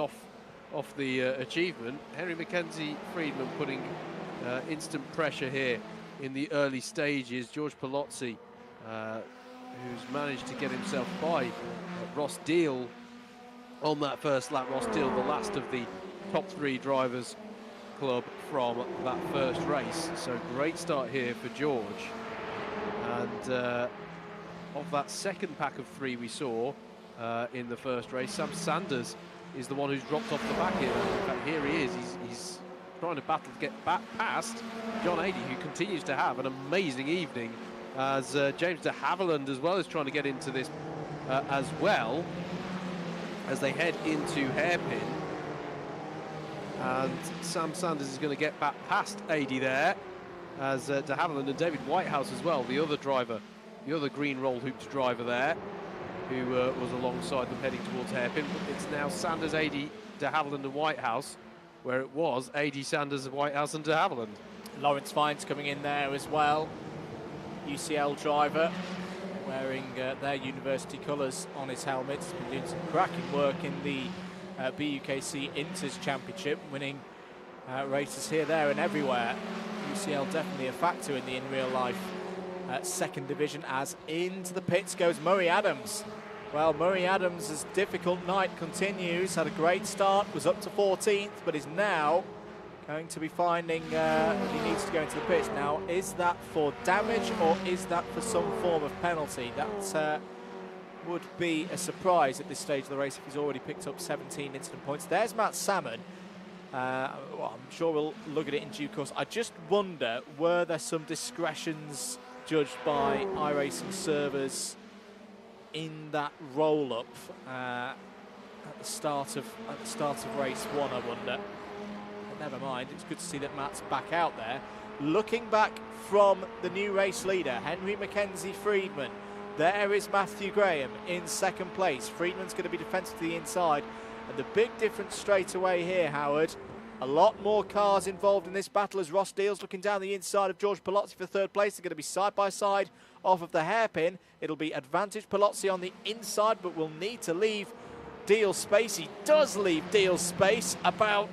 Speaker 2: off the achievement. Henry Mackenzie Friedman putting instant pressure here in the early stages. George Palozzi, who's managed to get himself by Ross Deal on that first lap. Ross Deal, the last of the top 3 drivers club from that first race. So great start here for George. And of that second pack of 3 we saw in the first race, Sam Sanders is the one who's dropped off the back here. In fact, here he is. He's trying to battle to get back past John 80, who continues to have an amazing evening, as James de Havilland as well is trying to get into this as well, as they head into hairpin. And Sam Sanders is going to get back past 80 there, as de Havilland and David Whitehouse as well, the other driver, the other green roll hooped driver there, who was alongside them heading towards hairpin. But it's now Sanders, 80, de Havilland and Whitehouse, where it was 80, Sanders, Whitehouse and de Havilland.
Speaker 1: Lawrence Fiennes coming in there as well. UCL driver, wearing their university colours on his helmet. He's been doing some cracking work in the BUKC Inters Championship, winning races here, there and everywhere. UCL definitely a factor in the in-real life second division, as into the pits goes Murray Adams. Well, Murray Adams' difficult night continues. Had a great start, was up to 14th, but is now going to be finding he needs to go into the pits. Now, is that for damage or is that for some form of penalty? That would be a surprise at this stage of the race if he's already picked up 17 incident points. There's Matt Salmon, Well, I'm sure we'll look at it in due course. I just wonder, were there some discretions judged by iRacing servers in that roll-up at the start of race 1? I wonder. But never mind. It's good to see that Matt's back out there. Looking back from the new race leader, Henry Mackenzie Friedman. There is Matthew Graham in second place. Friedman's going to be defensive to the inside. And the big difference straight away here, Howard, a lot more cars involved in this battle as Ross Deal's looking down the inside of George Palozzi for third place. They're going to be side by side off of the hairpin. It'll be advantage Palozzi on the inside, but will need to leave Deal space. He does leave Deal space, about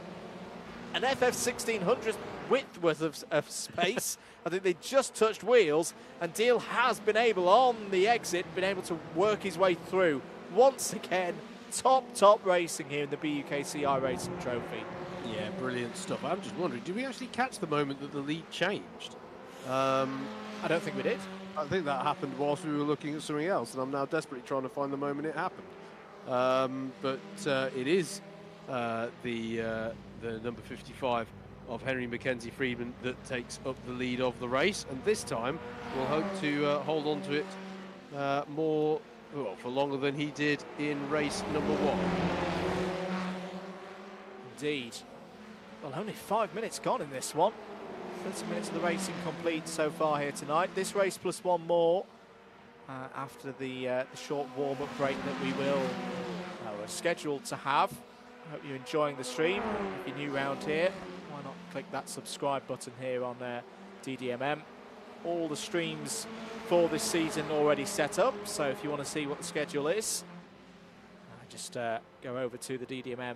Speaker 1: an FF1600 width worth of space. I think they just touched wheels, and Deal has been able, on the exit, been able to work his way through. Once again, top racing here in the BUKC iRacing Trophy.
Speaker 2: Yeah, brilliant stuff. I'm just wondering, did we actually catch the moment that the lead changed?
Speaker 1: I don't think we did.
Speaker 3: I think that happened whilst we were looking at something else, and I'm now desperately trying to find the moment it happened. But it is the number 55 of Henry Mackenzie Friedman that takes up the lead of the race, and this time we'll hope to hold on to it more, well, for longer than he did in race number 1.
Speaker 1: Indeed. Well, only 5 minutes gone in this one. 30 minutes of the racing complete so far here tonight. This race plus one more after the short warm-up break that we we're scheduled to have. Hope you're enjoying the stream. If you're new around here, why not click that subscribe button here on DDMM. All the streams for this season already set up, so if you want to see what the schedule is, just go over to the DDMM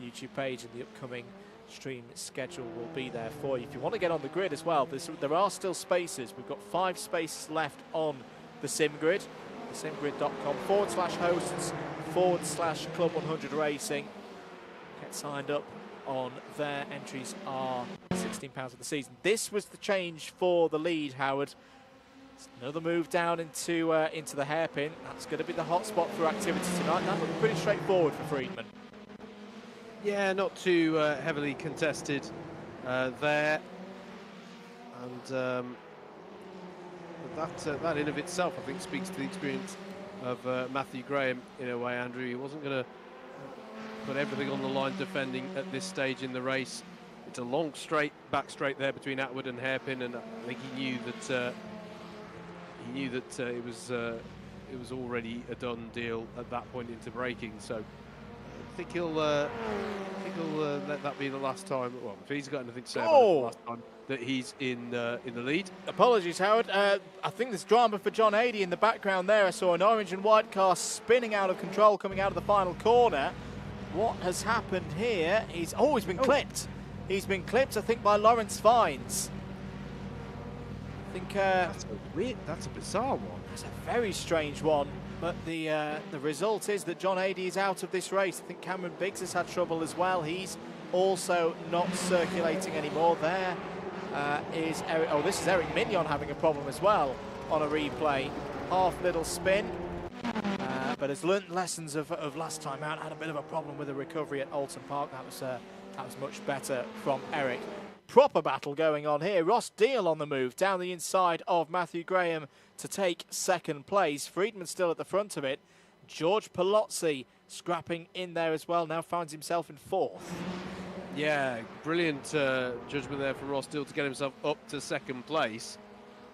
Speaker 1: YouTube page, and the upcoming stream schedule will be there for you. If you want to get on the grid as well, there are still spaces. We've got 5 spaces left on the sim grid, thesimgrid.com/hosts/Club 100 Racing. Get signed up on there. Entries are £16 of the season. This was the change for the lead, Howard. It's another move down into the hairpin. That's going to be the hot spot for activity tonight. That looked pretty straightforward for Friedman.
Speaker 2: Yeah, not too heavily contested there, and that in of itself, I think, speaks to the experience of Matthew Graham in a way. Andrew, he wasn't going to put everything on the line defending at this stage in the race. It's a long back straight there between Atwood and hairpin, and I think he knew that it was already a done deal at that point into braking. So I think he'll let that be the last time. Well, if he's got anything to say about it, the last time that he's in the lead.
Speaker 1: Apologies, Howard. I think there's drama for John Adey in the background there. I saw an orange and white car spinning out of control coming out of the final corner. What has happened here? He's been clipped. He's been clipped, I think, by Lawrence Vines. I think
Speaker 2: That's a bizarre one.
Speaker 1: It's a very strange one. But the result is that John Adey is out of this race. I think Cameron Biggs has had trouble as well. He's also not circulating anymore. There is Eric. Oh, this is Eric Mignon having a problem as well on a replay. Half little spin, but has learnt lessons of last time out. Had a bit of a problem with the recovery at Alton Park. That was much better from Eric. Proper battle going on here. Ross Deal on the move down the inside of Matthew Graham to take second place. Friedman still at the front of it. George Palozzi scrapping in there as well. Now finds himself in 4th.
Speaker 2: Yeah, brilliant judgment there for Ross Deal to get himself up to second place.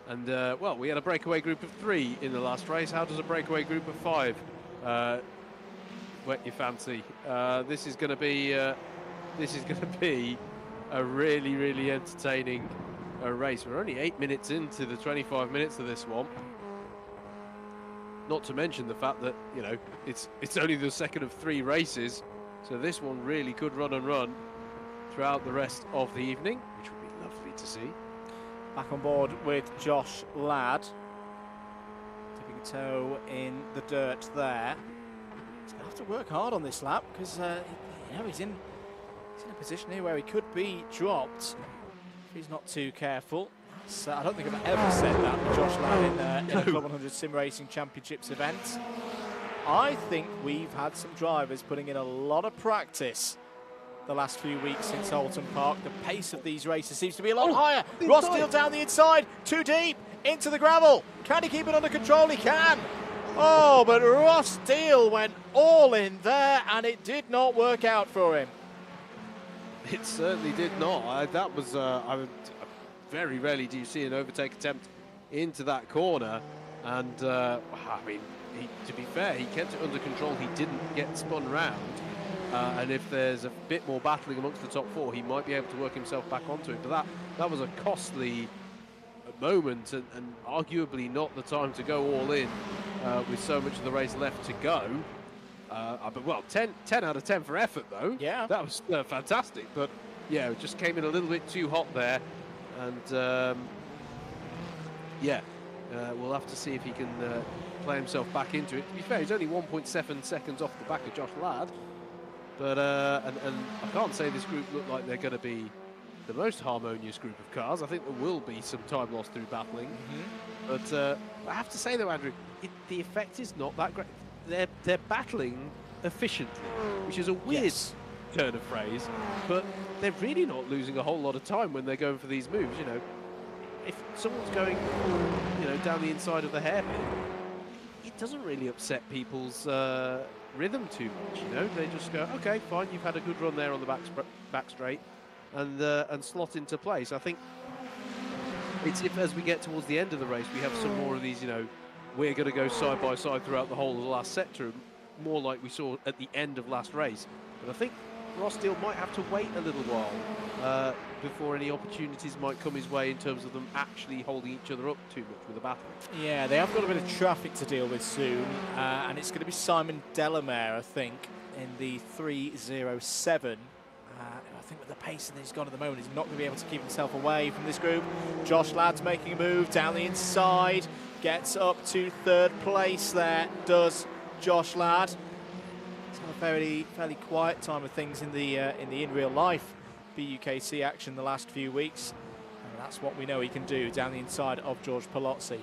Speaker 2: And well, we had a breakaway group of 3 in the last race. How does a breakaway group of 5 whet your fancy? This is going to be a really, really entertaining race. We're only 8 minutes into the 25 minutes of this one. Not to mention the fact that, you know, it's only the second of 3 races, so this one really could run and run throughout the rest of the evening, which would be lovely to see.
Speaker 1: Back on board with Josh Ladd, dipping a toe in the dirt there. He's going to have to work hard on this lap because he's in a position here where he could be dropped if he's not too careful. So I don't think I've ever said that to Josh Ladd in a Club 100 Sim Racing Championships event. I think we've had some drivers putting in a lot of practice the last few weeks since Alton Park. The pace of these races seems to be a lot higher.
Speaker 3: the
Speaker 1: Ross
Speaker 3: inside.
Speaker 1: Steele down the inside, too deep, into the gravel. Can he keep it under control? He can. Oh, but Ross Steele went all in there, and it did not work out for him.
Speaker 3: It certainly did not. That was very rarely do you see an overtake attempt into that corner, and I mean, to be fair, he kept it under control. He didn't get spun round, and if there's a bit more battling amongst the top four, he might be able to work himself back onto it. But that was a costly moment, and arguably not the time to go all in with so much of the race left to go. But well, 10 out of 10 for effort, though.
Speaker 1: Yeah.
Speaker 3: That was fantastic. But yeah, it just came in a little bit too hot there. And yeah, we'll have to see if he can play himself back into it. To be fair, he's only 1.7 seconds off the back of Josh Ladd. But and I can't say this group look like they're going to be the most harmonious group of cars. I think there will be some time lost through battling. But I have to say, though, Andrew, the effect is not that great. They're battling efficiently, which is a weird turn of phrase, but they're really not losing a whole lot of time when they're going for these moves. You know, if someone's going, you know, down the inside of the hairpin, it doesn't really upset people's rhythm too much. You know, they just go, okay, fine, you've had a good run there on the back straight, and slot into place. I think it's if as we get towards the end of the race, we have some more of these, you know, we're going to go side by side throughout the whole of the last sector, more like we saw at the end of last race. But I think Ross Steele might have to wait a little while before any opportunities might come his way in terms of them actually holding each other up too much with a battle.
Speaker 1: Yeah, they have got a bit of traffic to deal with soon, and it's going to be Simon Delamere, I think, in the 307. I think with the pace that he's got at the moment, he's not going to be able to keep himself away from this group. Josh Ladd's making a move down the inside, gets up to third place there, does Josh Ladd. It's had a fairly quiet time of things in the in real life BUKC action the last few weeks, and that's what we know he can do down the inside of George Palozzi.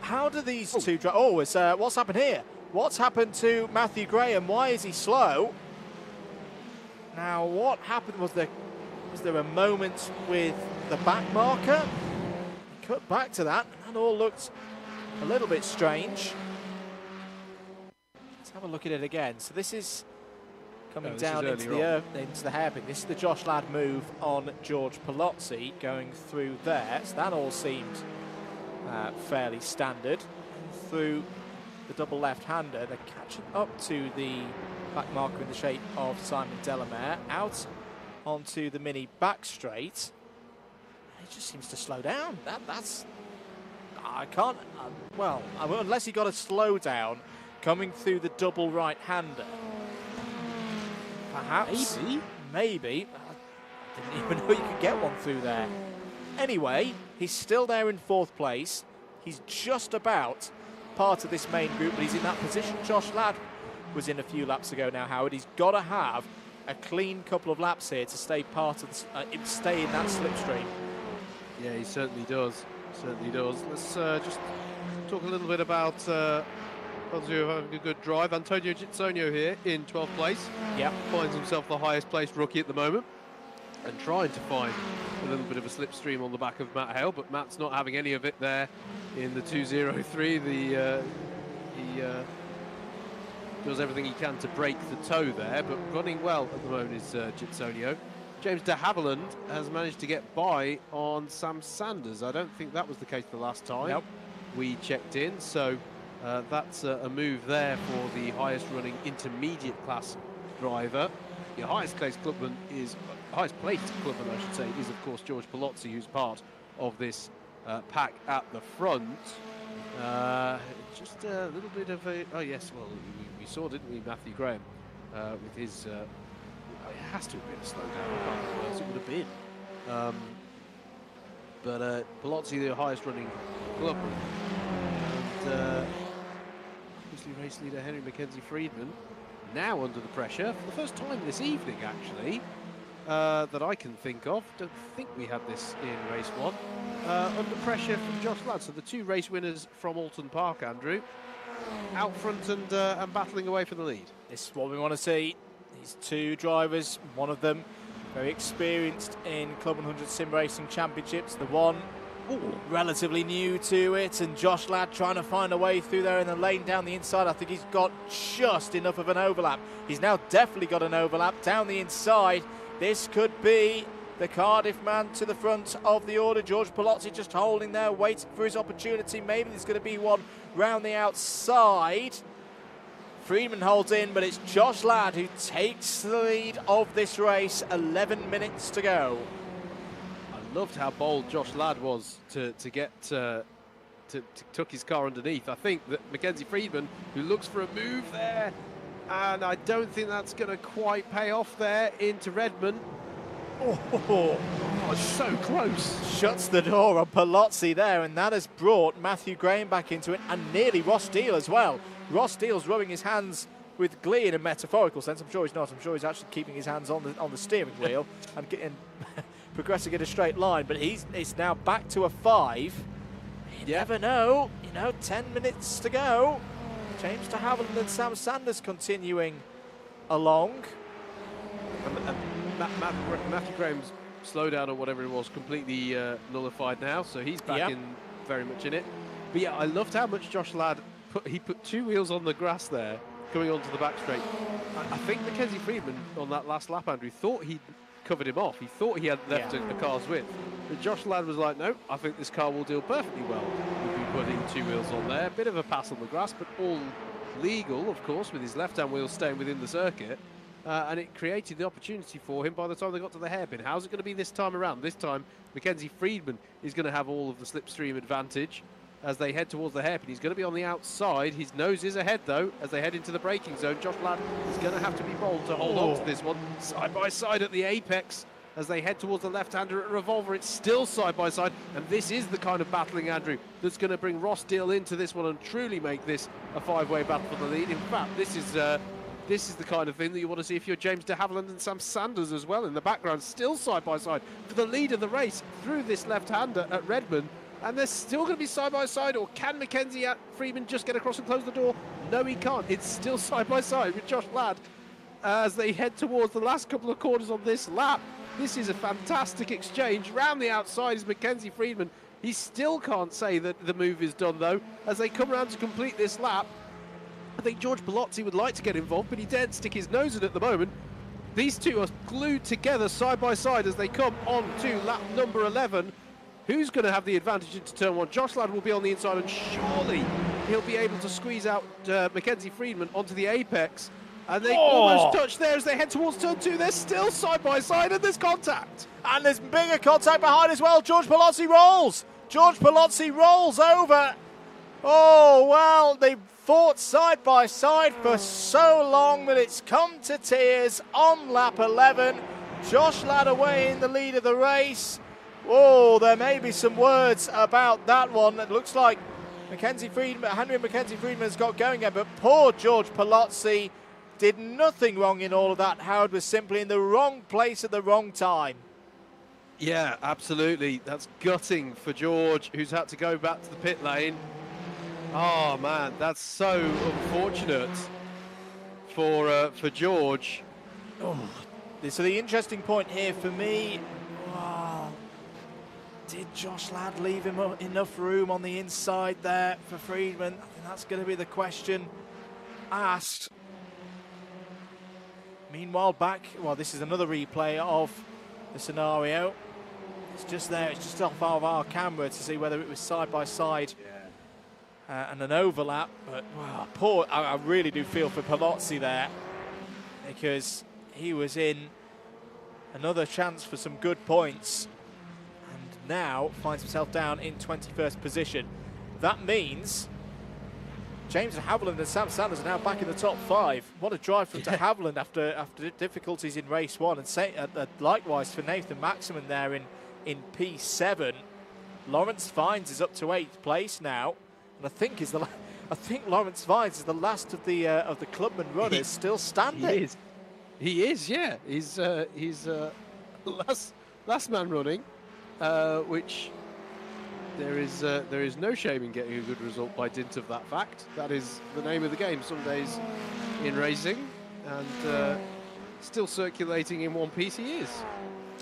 Speaker 1: How do these two drive? Oh, it's, what's happened here? What's happened to Matthew Graham? Why is he slow? Now, what happened? Was there a moment with the back marker? He cut back to that, and that all looked a little bit strange. Let's have a look at it again. So this is coming down into the hairpin. This is the Josh Ladd move on George Palozzi going through there. So that all seemed fairly standard. Through the double left-hander, they're catching up to the back marker in the shape of Simon Delamere, out onto the mini back straight. He just seems to slow down. That's I can't. Well, unless he got a slow down coming through the double right-hander. Perhaps. Maybe. I didn't even know you could get one through there. Anyway, he's still there in fourth place. He's just about part of this main group, but he's in that position Josh Ladd was in a few laps ago now, Howard. He's got to have a clean couple of laps here to stay part of the, stay in that slipstream.
Speaker 3: Yeah, he certainly does. Certainly does. Let's just talk a little bit about Fazio having a good drive. Antonio Gizzonio here in 12th place.
Speaker 1: Yep. Finds
Speaker 3: himself the highest placed rookie at the moment, and trying to find a little bit of a slipstream on the back of Matt Hale, but Matt's not having any of it there in the 203. He does everything he can to break the toe there, but running well at the moment is Gizzonio. James de Havilland has managed to get by on Sam Sanders. I don't think that was the case the last time we checked in, so that's a move there for the highest running intermediate class driver. The highest placed clubman is, highest placed clubman I should say, is of course George Palozzi, who's part of this pack at the front. Just a little bit of a, oh yes, well we saw, didn't we, Matthew Graham with his, it has to have been a slowdown, I can't remember what else it would have been. But Palozzi, the highest running clubman, and obviously race leader Henry Mackenzie Friedman now under the pressure for the first time this evening, actually, that I can think of. Don't think we had this in race one. Under pressure from Josh Ladd. So the two race winners from Alton Park, Andrew, out front and battling away for the lead.
Speaker 1: This is what we want to see. These two drivers, one of them very experienced in Club 100 Sim Racing Championships. The one relatively new to it, and Josh Ladd trying to find a way through there in the lane down the inside. I think he's got just enough of an overlap. He's now definitely got an overlap down the inside. This could be the Cardiff man to the front of the order. George Palozzi just holding there, waiting for his opportunity. Maybe there's going to be one round the outside. Friedman holds in, but it's Josh Ladd who takes the lead of this race. 11 minutes to go.
Speaker 3: I loved how bold Josh Ladd was to tuck his car underneath. I think that Mackenzie Friedman, who looks for a move there, and I don't think that's going to quite pay off there into Redmond. Oh, so close.
Speaker 1: Shuts the door on Palozzi there, and that has brought Matthew Graham back into it, and nearly Ross Steele as well. Ross Steele's rubbing his hands with glee in a metaphorical sense. I'm sure he's not. I'm sure he's actually keeping his hands on the steering wheel and getting progressing in a straight line. But it's now back to a 5. You never know. 10 minutes to go. James de Havilland and Sam Sanders continuing along.
Speaker 3: Matthew Graham's slowdown or whatever it was completely nullified now, so he's back in very much in it. But yeah, I loved how much Josh Ladd put 2 wheels on the grass there, coming onto the back straight. I think Mackenzie Friedman on that last lap, Andrew, thought he'd covered him off. He thought he had left a car's width. But Josh Ladd was like, no, I think this car will deal perfectly well with me putting 2 wheels on there. Bit of a pass on the grass, but all legal, of course, with his left-hand wheel staying within the circuit. And it created the opportunity for him by the time they got to the hairpin. How's it going to be this time around? This time, Mackenzie Friedman is going to have all of the slipstream advantage as they head towards the hairpin. He's going to be on the outside. His nose is ahead, though, as they head into the braking zone. Josh Ladd is going to have to be bold to hold on to this one. Side by side at the apex as they head towards the left-hander at Revolver. It's still side by side, and this is the kind of battling, Andrew, that's going to bring Ross Steele into this one and truly make this a 5-way battle for the lead. In fact, this is the kind of thing that you want to see if you're James de Havilland and Sam Sanders as well in the background, still side by side for the lead of the race through this left-hander at Redmond. And they're still going to be side by side, or can Mackenzie Friedman just get across and close the door? No, he can't. It's still side by side with Josh Ladd as they head towards the last couple of corners on this lap. This is a fantastic exchange. Round the outside is Mackenzie Friedman. He still can't say that the move is done, though, as they come around to complete this lap. I think George Palozzi would like to get involved, but he daren't stick his nose in at the moment. These two are glued together side by side as they come on to lap number 11. Who's going to have the advantage into turn 1? Josh Ladd will be on the inside, and surely he'll be able to squeeze out Mackenzie Friedman onto the apex. And they almost touch there as they head towards turn 2. They're still side by side, and there's contact.
Speaker 1: And there's bigger contact behind as well. George Palozzi rolls. George Palozzi rolls over. Oh, well, they fought side by side for so long that it's come to tears on lap 11. Josh Ladd away in the lead of the race. Oh, there may be some words about that one. It looks like Mackenzie Friedman, Henry Mackenzie Friedman has got going again, but poor George Palozzi did nothing wrong in all of that. Howard was simply in the wrong place at the wrong time.
Speaker 3: Yeah, absolutely. That's gutting for George, who's had to go back to the pit lane. Oh, man, that's so unfortunate for George.
Speaker 1: Oh. So the interesting point here for me, did Josh Ladd leave him enough room on the inside there for Friedman? I think that's going to be the question asked. Meanwhile, this is another replay of the scenario. It's just there, it's just off of our camera to see whether it was side by side and an overlap. But wow, I really do feel for Palozzi there, because he was in another chance for some good points, and now finds himself down in 21st position. That means James de Havilland and Sam Sanders are now back in the top 5. What a drive from de Havilland after difficulties in race 1, and likewise for Nathan Maximan there in P7. Lawrence Vines is up to 8th place now, and I think Lawrence Vines is the last of the clubman runners still standing.
Speaker 3: He is, yeah. He's last man running, which there is no shame in getting a good result by dint of that fact. That is the name of the game some days in racing, and still circulating in one piece, he is.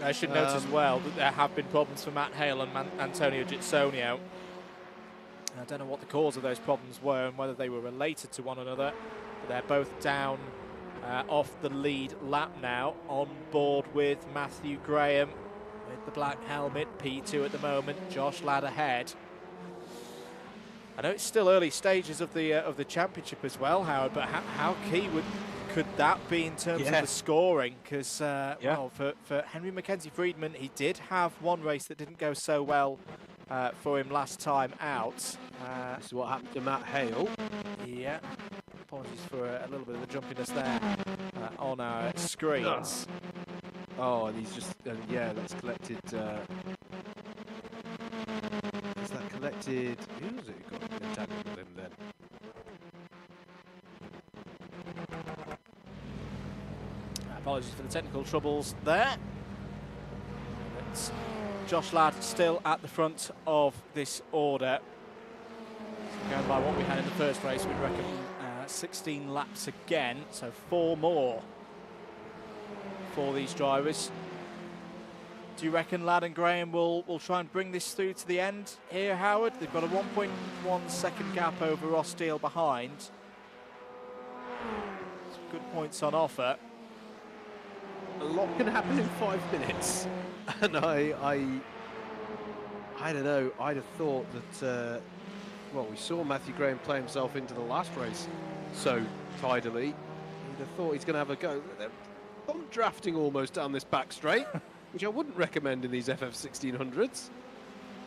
Speaker 1: I should note as well that there have been problems for Matt Hale and Antonio Gitsonio. I don't know what the cause of those problems were and whether they were related to one another, but they're both down off the lead lap now, on board with Matthew Graham with the black helmet, P2 at the moment, Josh Ladd ahead. I know it's still early stages of the championship as well, Howard, but how key could that be in terms of the scoring? Because well, for Henry Mackenzie Friedman, he did have one race that didn't go so well for him last time out.
Speaker 3: This is what happened to Matt Hale.
Speaker 1: Yeah, apologies for a little bit of the jumpiness there on our screens.
Speaker 3: Oh, and he's just, yeah, that's collected. Is that collected? Who's it got entangled with him then?
Speaker 1: Apologies for the technical troubles there. It's Josh Ladd still at the front of this order. So going by what we had in the first race, we'd reckon 16 laps again, so 4 more for these drivers. Do you reckon Ladd and Graham will try and bring this through to the end here, Howard? They've got a 1.1 second gap over Ross Steele behind. Some good points on offer.
Speaker 3: A lot can happen in 5 minutes, and I don't know. I'd have thought that. Well, we saw Matthew Graham play himself into the last race so tidily. You'd have thought he's going to have a go. They're drafting almost down this back straight, which I wouldn't recommend in these FF1600s.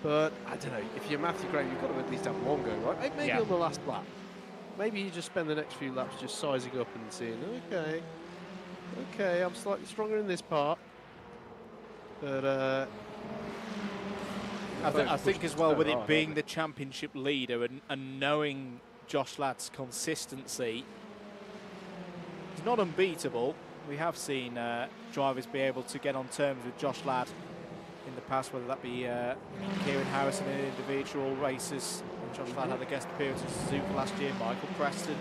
Speaker 3: But I don't know. If you're Matthew Graham, you've got to at least have one go, right? Maybe on the last lap. Maybe you just spend the next few laps just sizing up and seeing, okay, I'm slightly stronger in this part. But
Speaker 1: I think as well, with it being the championship leader and knowing Josh Ladd's consistency, he's not unbeatable. We have seen drivers be able to get on terms with Josh Ladd in the past, whether that be Kieran Harrison in individual races. Josh Ladd had a guest appearance in Suzuka last year. Michael Preston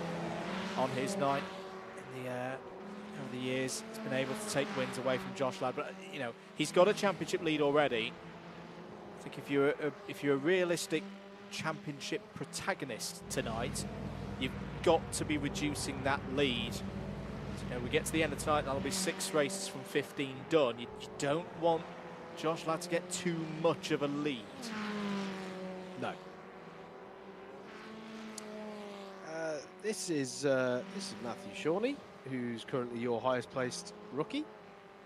Speaker 1: on his night in the over the years, he's been able to take wins away from Josh Ladd. But you know, he's got a championship lead already. I think if you're a realistic championship protagonist tonight, you've got to be reducing that lead. So, you know, we get to the end of tonight, that'll be 6 races from 15 done. You don't want Josh Ladd to get too much of a lead.
Speaker 3: No. This is Matthew Shawnee, who's currently your highest placed rookie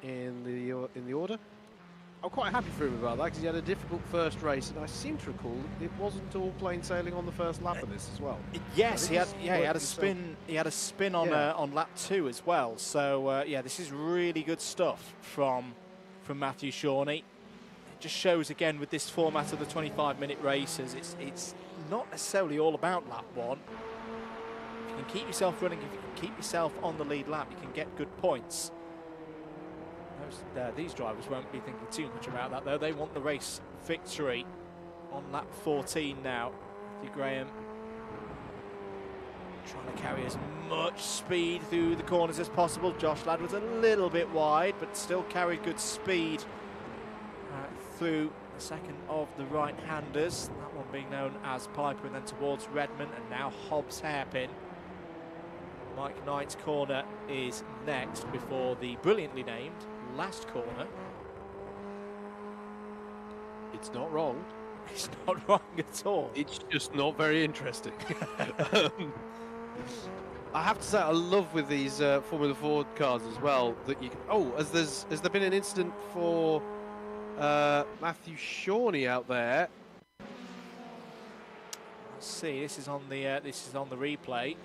Speaker 3: in the order. I'm quite happy for him about that because he had a difficult first race, and I seem to recall it wasn't all plain sailing on the first lap of this as well.
Speaker 1: Yes, he had a spin. He had a spin on lap 2 as well. So yeah, this is really good stuff from Matthew Shawnee. It just shows again with this format of the 25-minute races, it's not necessarily all about lap 1. If you can keep yourself running, if you can keep yourself on the lead lap, you can get good points. These drivers won't be thinking too much about that, though. They want the race victory on lap 14 now. Matthew Graham trying to carry as much speed through the corners as possible. Josh Ladd was a little bit wide, but still carried good speed through the second of the right-handers. That one being known as Piper, and then towards Redmond, and now Hobbs hairpin. Mike Knight's corner is next before the brilliantly named last corner.
Speaker 3: It's not wrong.
Speaker 1: It's not wrong at all.
Speaker 3: It's just not very interesting. I have to say, I love with these Formula 4 cars as well that you can. Oh, has there been an incident for Matthew Shawnee out there?
Speaker 1: Let's see. This is on the replay.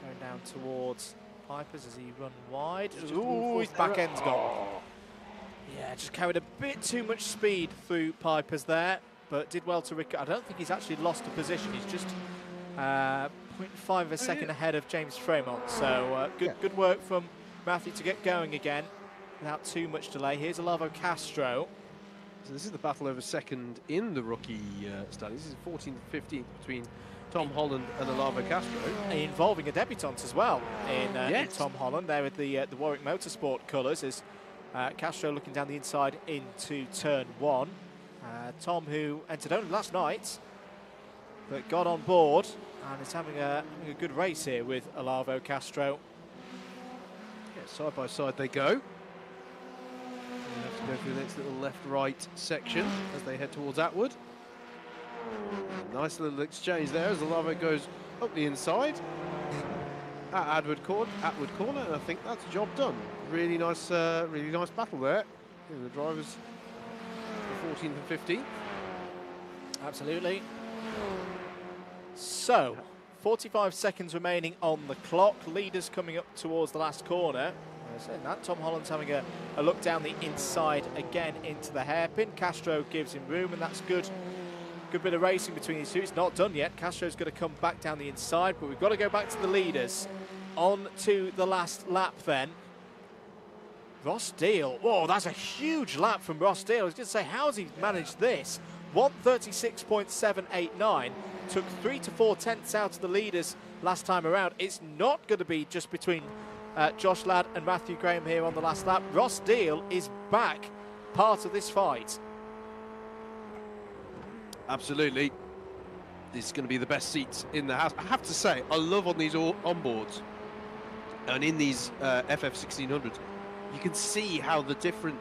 Speaker 1: Going down towards Pipers as he run wide. Ooh, his back end's gone. Yeah, just carried a bit too much speed through Pipers there, but did well to recover. I don't think he's actually lost a position. He's just 0.5 of a second ahead of James Fremont. So good work from Matthew to get going again without too much delay. Here's Olavo Castro.
Speaker 3: So this is the battle over second in the rookie standings. This is 14th and 15th between Tom Holland and Olavo Castro.
Speaker 1: Involving a debutant as well in
Speaker 3: Yes.
Speaker 1: Tom Holland there with the Warwick Motorsport colours as Castro looking down the inside into turn 1. Tom, who entered only last night, but got on board and is having a good race here with Olavo Castro.
Speaker 3: Yeah, side by side they go. We have to go through the next little left-right section as they head towards Atwood. A nice little exchange there as Olavo goes up the inside at Atwood corner, and I think that's job done. Really nice battle there. The drivers, the 14th and 15th.
Speaker 1: Absolutely. So, 45 seconds remaining on the clock. Leaders coming up towards the last corner. Saying that, Tom Holland's having a look down the inside again into the hairpin. Castro gives him room, and that's good. Good bit of racing between these two. It's not done yet. Castro's going to come back down the inside, but we've got to go back to the leaders. On to the last lap then. Ross Deal. Whoa, that's a huge lap from Ross Deal. I was going to say, how's he managed this? 1:36.789. Took 3 to 4 tenths out of the leaders last time around. It's not going to be just between Josh Ladd and Matthew Graham here on the last lap. Ross Deal is back, part of this fight.
Speaker 3: Absolutely. This is going to be the best seats in the house. I have to say, I love on these onboards and in these FF1600s, you can see how the different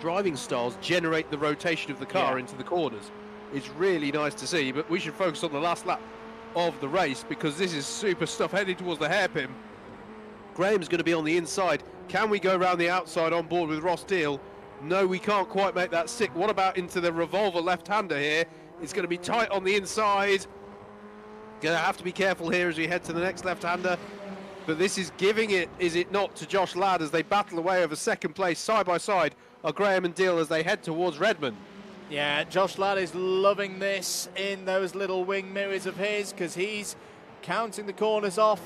Speaker 3: driving styles generate the rotation of the car into the corners. It's really nice to see, but we should focus on the last lap of the race because this is super stuff heading towards the hairpin. Graham's going to be on the inside. Can we go around the outside on board with Ross Deal? No, we can't quite make that stick. What about into the revolver left-hander here? It's going to be tight on the inside. Going to have to be careful here as we head to the next left-hander. But this is giving it, is it not, to Josh Ladd as they battle away over second place side by side are Graham and Deal as they head towards Redmond.
Speaker 1: Yeah, Josh Ladd is loving this in those little wing mirrors of his because he's counting the corners off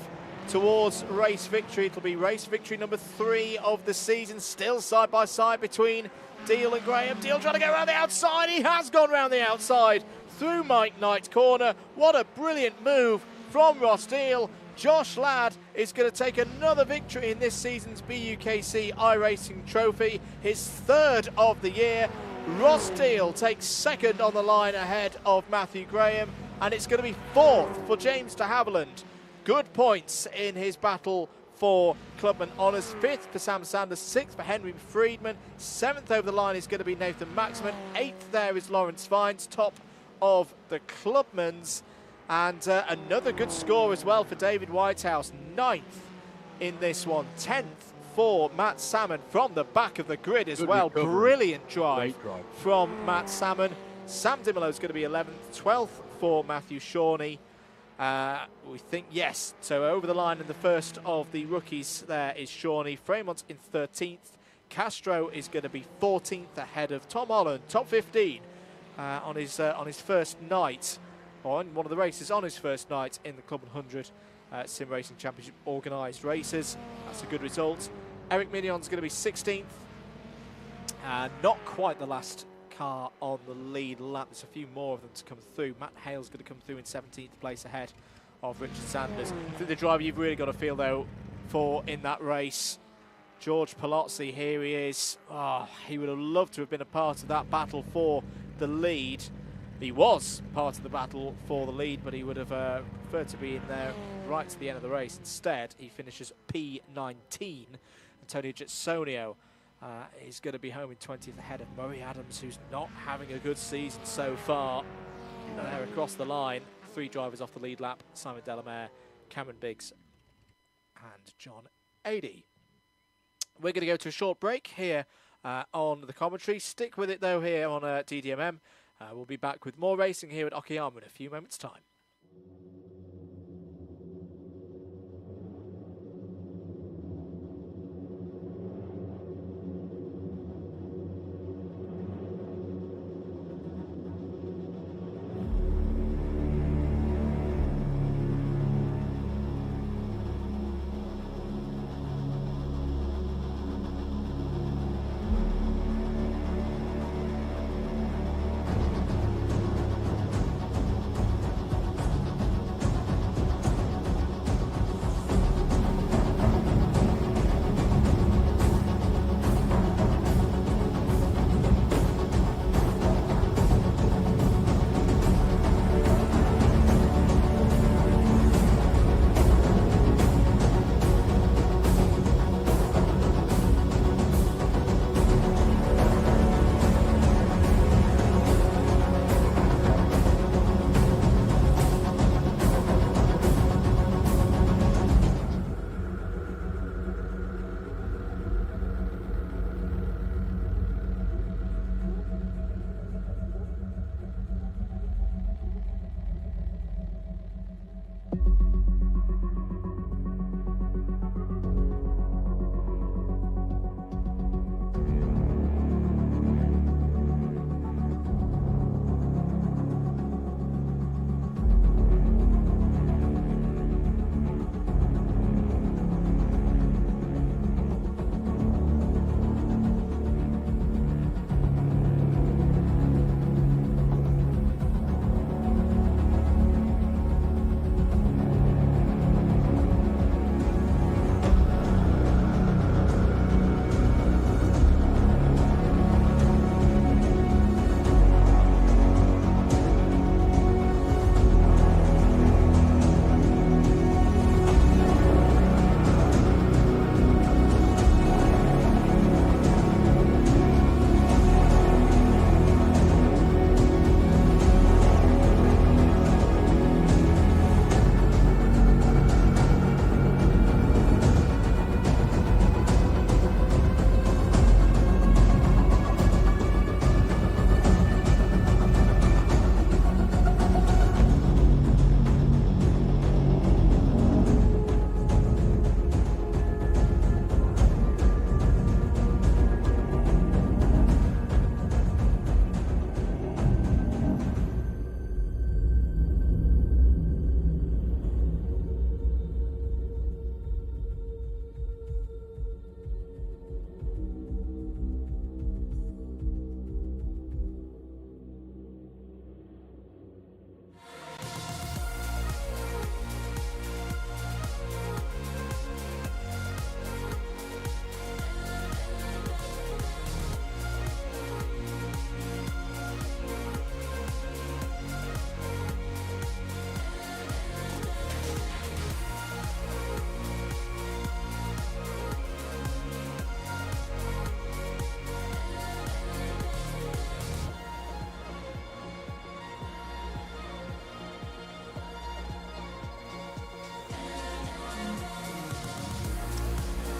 Speaker 1: towards race victory. It'll be race victory number 3 of the season, still side by side between Deal and Graham. Deal trying to go around the outside. He has gone around the outside through Mike Knight's corner. What a brilliant move from Ross Deal. Josh Ladd is going to take another victory in this season's BUKC iRacing trophy, his 3rd of the year. Ross Deal takes 2nd on the line ahead of Matthew Graham, and it's going to be 4th for James de Havilland. Good points in his battle for Clubman Honours. 5th for Sam Sanders, 6th for Henry Friedman, 7th over the line is going to be Nathan Maxman, 8th there is Lawrence Vines, top of the Clubmans. And another good score as well for David Whitehouse, 9th in this one, 10th for Matt Salmon from the back of the grid as well. Brilliant drive from Matt Salmon. Sam Dimolo's going to be 11th, 12th for Matthew Shawnee. We think, yes, so over the line in the first of the rookies there is Shawnee. Fremont in 13th. Castro is going to be 14th ahead of Tom Holland, top 15 on his first night, or in one of the races on his first night in the Club 100 Sim Racing Championship organised races. That's a good result. Eric Mignon's going to be 16th. Not quite the last car on the lead lap. There's a few more of them to come through. Matt Hale's going to come through in 17th place ahead of Richard Sanders. I think the driver you've really got to feel, though, for in that race, George Palozzi, here he is. Oh, he would have loved to have been a part of that battle for the lead. He was part of the battle for the lead, but he would have preferred to be in there right to the end of the race. Instead, he finishes P19. Antonio Getsonio is going to be home in 20th ahead of Murray Adams, who's not having a good season so far. There across the line, 3 drivers off the lead lap: Simon Delamere, Cameron Biggs and John Adey. We're going to go to a short break here on the commentary. Stick with it though here on DDMM. We'll be back with more racing here at Okayama in a few moments' time.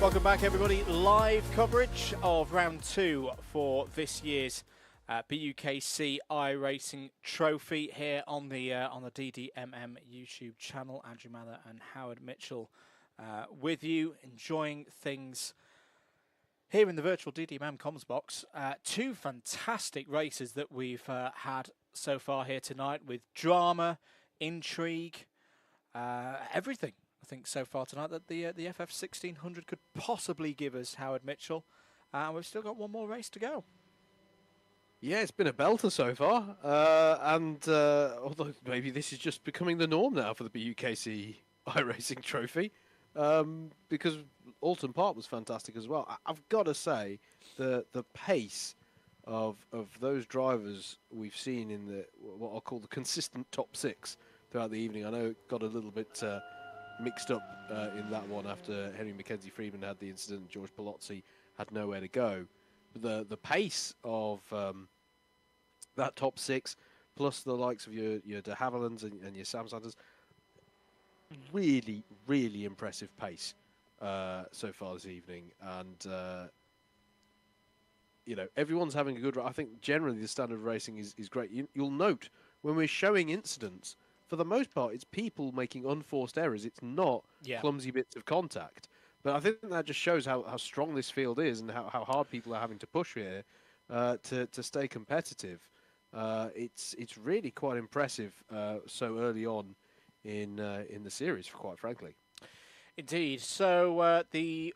Speaker 1: Welcome back, everybody. Live coverage of round 2 for this year's BUKC iRacing Trophy here on the DDMM YouTube channel. Andrew Mather and Howard Mitchell with you, enjoying things here in the virtual DDMM comms box. 2 fantastic races that we've had so far here tonight, with drama, intrigue, everything. I think so far tonight that the FF 1600 could possibly give us, Howard Mitchell. And we've still got one more race to go.
Speaker 3: Yeah, it's been a belter so far. Although maybe this is just becoming the norm now for the BUKC iRacing Trophy. Because Alton Park was fantastic as well. I've got to say, the pace of those drivers we've seen in the what I'll call the consistent top 6 throughout the evening. I know it got a little bit mixed up in that one after Henry Mackenzie Friedman had the incident. George Palozzi had nowhere to go. But the pace of that top 6, plus the likes of your de Havillands and your Sam Sanders, really, really impressive pace so far this evening. And you know, everyone's having a good run. I think generally the standard of racing is great. You'll note when we're showing incidents, for the most part, it's people making unforced errors. It's not clumsy bits of contact. But I think that just shows how strong this field is and how hard people are having to push here to stay competitive. It's really quite impressive so early on in the series, quite frankly.
Speaker 1: Indeed. So the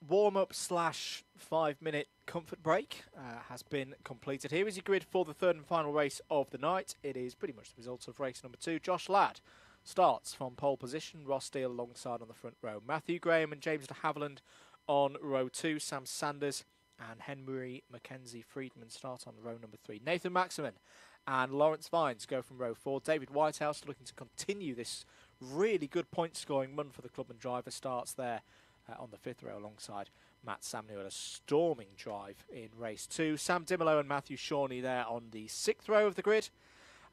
Speaker 1: warm-up / 5-minute comfort break has been completed. Here is your grid for the third and final race of the night. It is pretty much the results of race number 2. Josh Ladd starts from pole position. Ross Steele alongside on the front row. Matthew Graham and James de Havilland on row 2. Sam Sanders and Henry Mackenzie Friedman start on row number 3. Nathan Maximin and Lawrence Vines go from row 4. David Whitehouse, looking to continue this really good point-scoring run for the club and driver, starts there on the 5th row alongside Matt Samuel. A storming drive in race 2. Sam Dimolo and Matthew Shawnee there on the 6th row of the grid.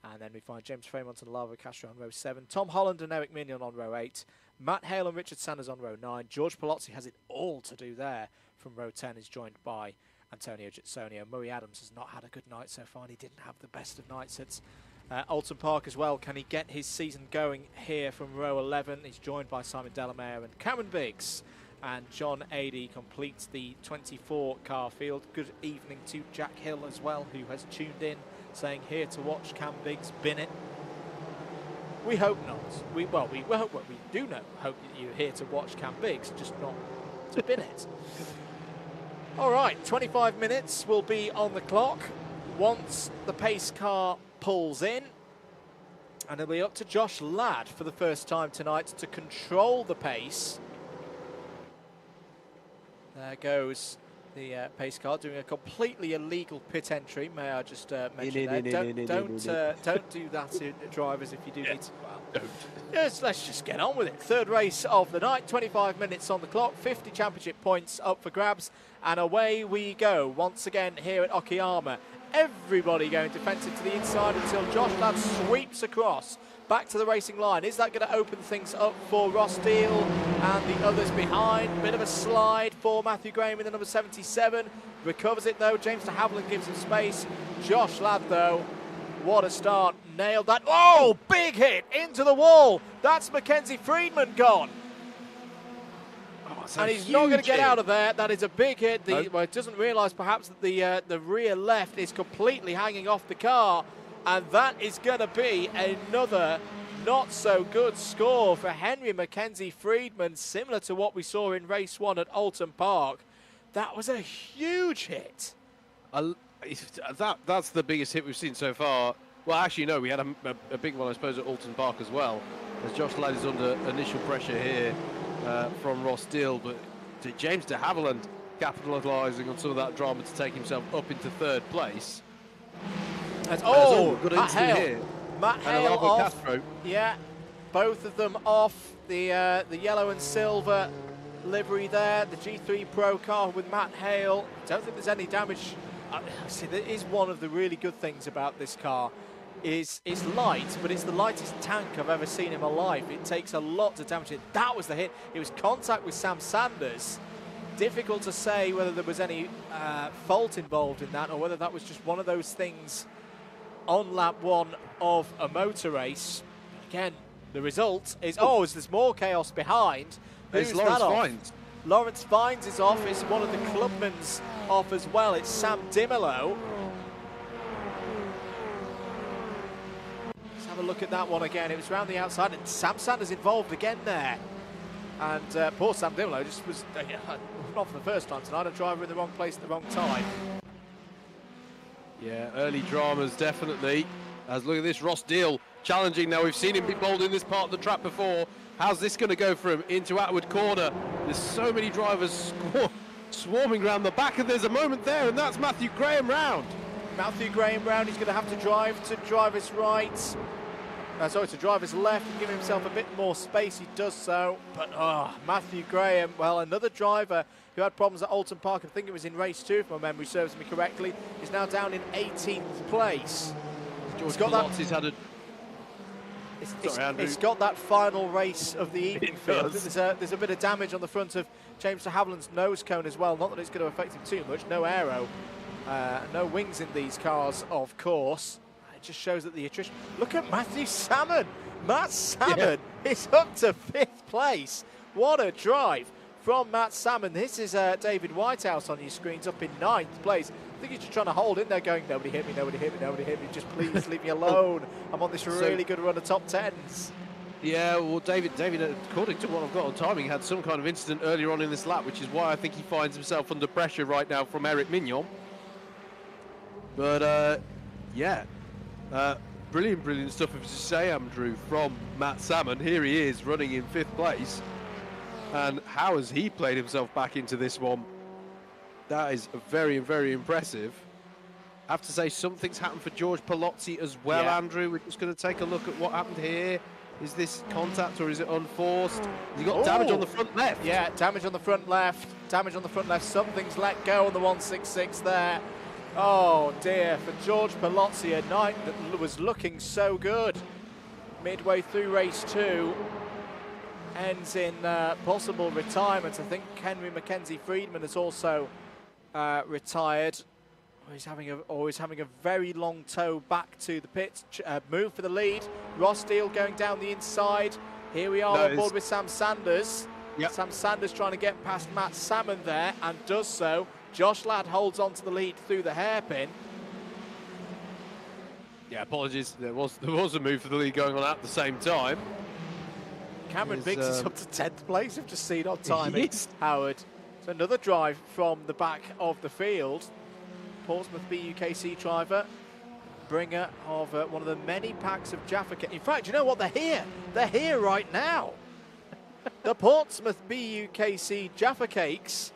Speaker 1: And then we find James Fremont and Lava Castro on row 7. Tom Holland and Eric Minion on row 8. Matt Hale and Richard Sanders on row 9. George Palozzi has it all to do there. From row 10 is joined by Antonio Gitzonio. Murray Adams has not had a good night so far, and he didn't have the best of nights at Alton Park as well. Can he get his season going here from row 11? He's joined by Simon Delamere and Cameron Biggs. And John Adey completes the 24-car field. Good evening to Jack Hill as well, who has tuned in, saying here to watch Cam Biggs bin it. We hope not. We hope what we do know. Hope that you're here to watch Cam Biggs, just not to bin it. All right, 25 minutes will be on the clock once the pace car pulls in. And it'll be up to Josh Ladd for the first time tonight to control the pace. There goes the pace car doing a completely illegal pit entry. May I just mention that? Don't do that to drivers if you do need to. Well, let's just get on with it. Third race of the night, 25 minutes on the clock, 50 championship points up for grabs, and away we go once again here at Okayama. Everybody going defensive to the inside until Josh Ladd sweeps across. Back to the racing line. Is that going to open things up for Ross Steele and the others behind? Bit of a slide for Matthew Graham in the number 77. Recovers it though. James de Havilland gives him space. Josh Ladd though, what a start. Nailed that. Oh, big hit into the wall. That's Mackenzie Friedman gone. And he's not going to get out of there. That is a big hit. Well, it doesn't realise perhaps that the rear left is completely hanging off the car. And that is going to be another not-so-good score for Henry Mackenzie Friedman, similar to what we saw in race 1 at Alton Park. That was a huge hit.
Speaker 3: That's the biggest hit we've seen so far. Well, actually, no, we had a big one, I suppose, at Alton Park as well, as Josh Ladd is under initial pressure here from Ross Steele. But James de Havilland capitalising on some of that drama to take himself up into 3rd place.
Speaker 1: Matt Hale. Matt Hale off. Castro. Yeah, both of them off. The yellow and silver livery there. The G3 Pro car with Matt Hale. Don't think there's any damage. See, that is one of the really good things about this car. It's light, but it's the lightest tank I've ever seen in my life. It takes a lot to damage it. That was the hit. It was contact with Sam Sanders. difficult to say whether there was any fault involved in that or whether that was just one of those things on lap 1 of a motor race. Again, the result is, there's more chaos behind. Who's
Speaker 3: It's Lawrence
Speaker 1: that off?
Speaker 3: Fines.
Speaker 1: Lawrence Fines is off. It's one of the clubmen's off as well. It's Sam Dimelo. Let's have a look at that one again. It was round the outside, and Sam Sanders involved again there. And poor Sam Dimelo just was, not for the first time tonight, a driver in the wrong place at the wrong time.
Speaker 3: Yeah, early dramas definitely. As look at this, Ross Deal challenging now. We've seen him be bold in this part of the track before. How's this going to go for him into Atwood Corner? There's so many drivers swarming around the back, and there's a moment there, and that's Matthew Graham round.
Speaker 1: Matthew Graham round, he's going to have to drive to driver's right. To driver's left and give himself a bit more space. He does so, but Matthew Graham, well, another driver who had problems at Alton Park, I think it was in race 2 if my memory serves me correctly, is now down in 18th place.
Speaker 3: George Palazzi's had a...
Speaker 1: It's got that final race of the evening field. There's a bit of damage on the front of James de Havilland's nose cone as well. Not that it's going to affect him too much. No aero, no wings in these cars, of course. It just shows that the attrition. Look at Matthew Salmon. Matt Salmon is up to 5th place. What a drive from Matt Salmon. This is David Whitehouse on your screens up in 9th place. I think he's just trying to hold in there going, nobody hit me, nobody hit me, nobody hit me, just please leave me alone. I'm on this really good run of top 10s.
Speaker 3: Yeah, well, David, according to what I've got on timing, had some kind of incident earlier on in this lap, which is why I think he finds himself under pressure right now from Eric Mignon. But, brilliant stuff, as you say, Andrew, from Matt Salmon. Here he is, running in 5th place. And how has he played himself back into this one? That is very, very impressive. I have to say, something's happened for George Palazzi as well, Andrew. We're just going to take a look at what happened here. Is this contact or is it unforced? He got damage on the front left.
Speaker 1: Yeah, damage on the front left. Damage on the front left. Something's let go on the 166 there. Oh dear, for George Palazzi, a night that was looking so good. Midway through race 2. Ends in possible retirement. I think Henry Mackenzie Friedman has also retired. He's having a very long tow back to the pits. Move for the lead. Ross Deal going down the inside. Here we are on board with Sam Sanders. Yep. Sam Sanders trying to get past Matt Salmon there and does so. Josh Ladd holds on to the lead through the hairpin.
Speaker 3: Yeah, apologies. There was a move for the lead going on at the same time.
Speaker 1: Cameron Biggs is up to 10th place. I've just seen on timing. Howard. So another drive from the back of the field. Portsmouth BUKC driver, bringer of one of the many packs of Jaffa Cakes. In fact, you know what? They're here. They're here right now. The Portsmouth BUKC Jaffa Cakes,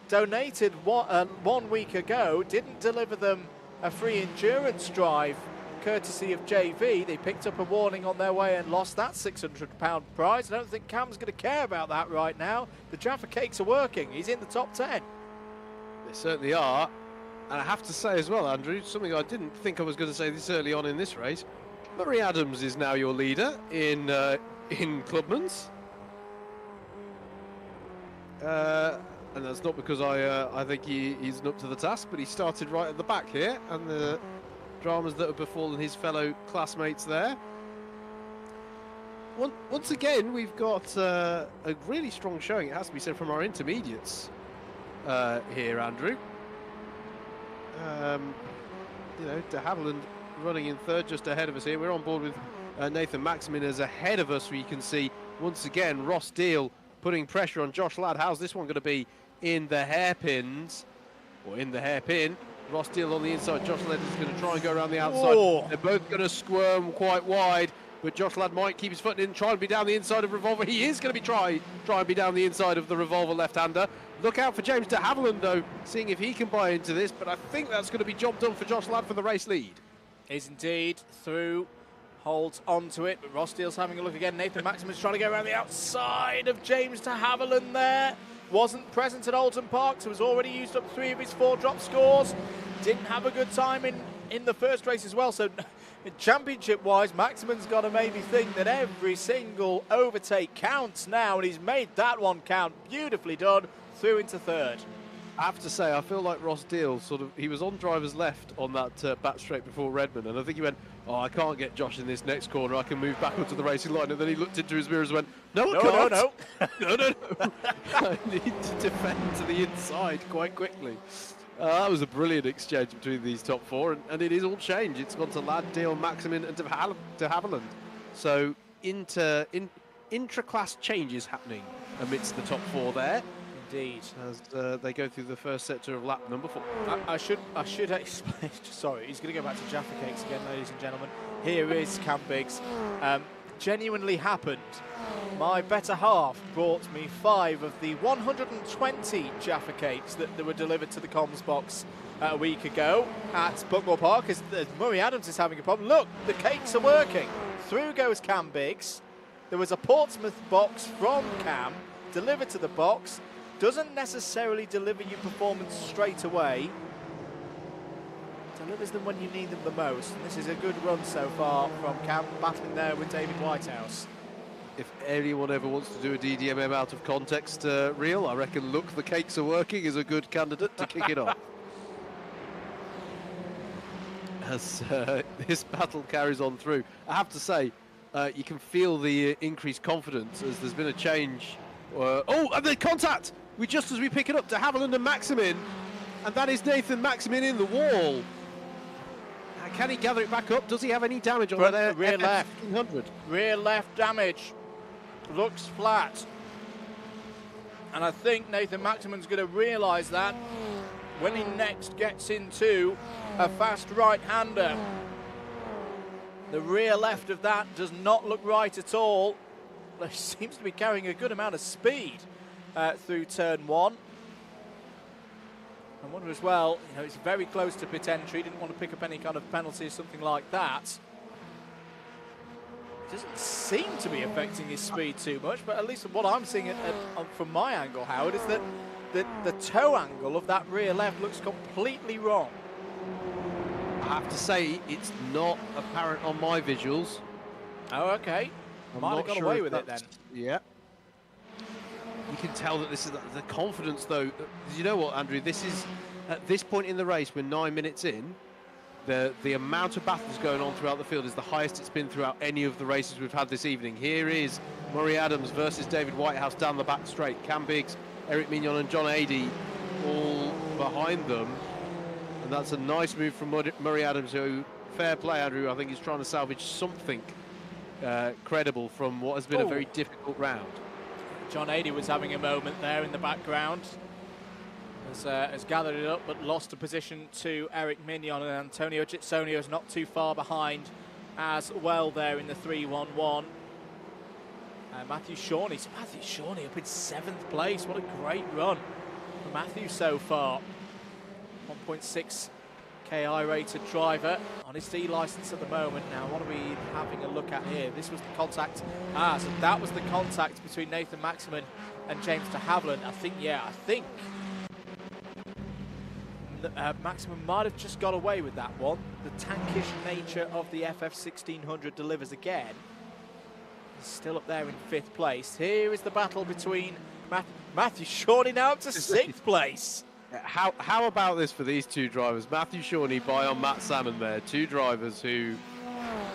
Speaker 1: donated 1 week ago, didn't deliver them a free endurance drive courtesy of JV. They picked up a warning on their way and lost that £600 prize. I don't think Cam's going to care about that right now. The Jaffa Cakes are working. He's in the top 10.
Speaker 3: They certainly are. And I have to say as well, Andrew, something I didn't think I was going to say this early on in this race. Murray Adams is now your leader in Clubman's. And that's not because I think he's up to the task, but he started right at the back here, and the dramas that have befallen his fellow classmates there. Once again, we've got a really strong showing, it has to be said, from our intermediates here, Andrew. You know, de Havilland running in 3rd, just ahead of us here. We're on board with Nathan Maximin as ahead of us, where you can see, once again, Ross Deal putting pressure on Josh Ladd. How's this one going to be in the hairpins? Or in the hairpin. Ross Deal on the inside. Josh Ladd is going to try and go around the outside. Oh. They're both going to squirm quite wide, but Josh Ladd might keep his foot in, try and be down the inside of Revolver. He is going to be try and be down the inside of the Revolver left-hander. Look out for James de Havilland, though, seeing if he can buy into this, but I think that's going to be job done for Josh Ladd for the race lead.
Speaker 1: Is indeed. Through, holds onto it, but Ross Deal's having a look again. Nathan Maximin's trying to go around the outside of James de Havilland there. Wasn't present at Alton Park, so has already used up 3 of his 4 drop scores. Didn't have a good time in the first race as well, so championship-wise, Maximin's got to maybe think that every single overtake counts now, and he's made that one count. Beautifully done through into third.
Speaker 3: I have to say, I feel like Ross Deal he was on driver's left on that back straight before Redmond, and I think he went, oh, I can't get Josh in this next corner, I can move back onto the racing line, and then he looked into his mirrors and went, no, I can't. No. I need to defend to the inside quite quickly. That was a brilliant exchange between these top four, and it is all changed. It's gone to Ladd, Deal, Maximin, and to Haviland. So intra-class changes happening amidst the top four there.
Speaker 1: Indeed.
Speaker 3: As they go through the first sector of lap number 4.
Speaker 1: I should explain. Sorry, he's going to go back to Jaffa Cakes again, ladies and gentlemen. Here is Cam Biggs. Genuinely happened. My better half brought me 5 of the 120 Jaffa Cakes that were delivered to the comms box a week ago at Buckmore Park. As Murray Adams is having a problem. Look, the cakes are working. Through goes Cam Biggs. There was a Portsmouth box from Cam delivered to the box. Doesn't necessarily deliver you performance straight away. Delivers them when you need them the most. And this is a good run so far from Cam, battling there with David Whitehouse.
Speaker 3: If anyone ever wants to do a DDMM out of context reel, I reckon Look, the Cakes Are Working is a good candidate to kick it off. As this battle carries on through, I have to say, you can feel the increased confidence as there's been a change. Oh, and the contact! Just as we pick it up to Haviland and Maximin, and that is Nathan Maximin in the wall. Can he gather it back up? Does he have any damage on that
Speaker 1: rear left?
Speaker 3: 1500?
Speaker 1: Rear left damage. Looks flat. And I think Nathan Maximin's going to realise that when he next gets into a fast right-hander. The rear left of that does not look right at all. He seems to be carrying a good amount of speed through turn 1. I wonder as well, it's very close to pit entry, didn't want to pick up any kind of penalty or something like that. Doesn't seem to be affecting his speed too much, but at least what I'm seeing from my angle, Howard, is that the toe angle of that rear left looks completely wrong.
Speaker 3: I have to say, it's not apparent on my visuals.
Speaker 1: Oh, okay. Might have got away with it then.
Speaker 3: Yeah. You can tell that this is the confidence, though. You know what, Andrew? This is, at this point in the race, we're 9 minutes in, the amount of battles going on throughout the field is the highest it's been throughout any of the races we've had this evening. Here is Murray Adams versus David Whitehouse down the back straight. Cam Biggs, Eric Mignon and John Adey all behind them. And that's a nice move from Murray Adams, who, fair play, Andrew, I think he's trying to salvage something credible from what has been a very difficult round.
Speaker 1: John Adey was having a moment there in the background. Has gathered it up, but lost a position to Eric Mignon, and Antonio Gitsonio is not too far behind as well there in the 3-1-1. Matthew Shawnee up in 7th place. What a great run for Matthew so far. 1.6 KI rated driver on his D license at the moment. Now, what are we having a look at here? This was the contact. So that was the contact between Nathan Maximin and James de Havilland. I think Maximin might have just got away with that one. The tankish nature of the FF1600 delivers again. He's still up there in 5th place. Here is the battle between Matthew Shawnee now up to 6th place.
Speaker 3: How about this for these two drivers? Matthew Shawnee by on Matt Salmon there. Two drivers who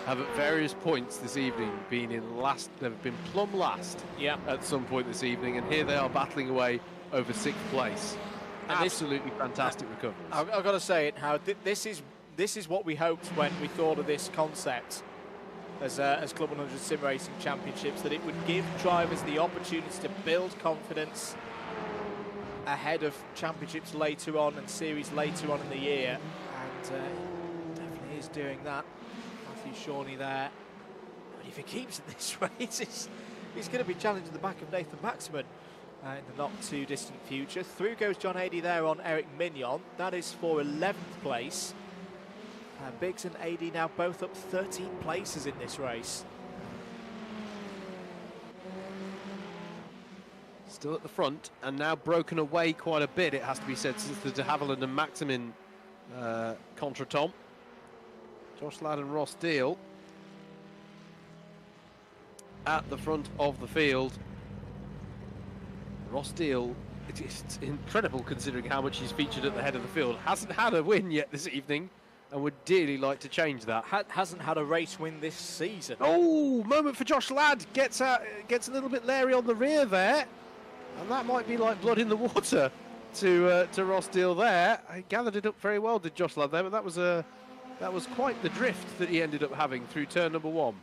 Speaker 3: have at various points this evening been in last, they've been plumb last at some point this evening, and here they are battling away over 6th place. And absolutely fantastic recovery.
Speaker 1: I've got to say it, Howard. This is what we hoped when we thought of this concept as Club 100 Sim Racing Championships, that it would give drivers the opportunity to build confidence ahead of championships later on and series later on in the year, and definitely is doing that. Matthew Shawnee there. But if he keeps at this rate, he's going to be challenging the back of Nathan Maximin in the not too distant future. Through goes John Adey there on Eric Mignon. That is for 11th place. Biggs and Adey now both up 13 places in this race.
Speaker 3: Still at the front, and now broken away quite a bit, it has to be said, since the de Havilland and Maximin contretemps. Josh Ladd and Ross Deal at the front of the field. Ross Deal it's incredible considering how much he's featured at the head of the field. Hasn't had a win yet this evening, and would dearly like to change that.
Speaker 1: Hasn't had a race win this season.
Speaker 3: Oh, moment for Josh Ladd. Gets a little bit leery on the rear there, and that might be like blood in the water to Ross Deal there. He gathered it up very well, did Josh Ladd there, but that was quite the drift that he ended up having through turn number 1.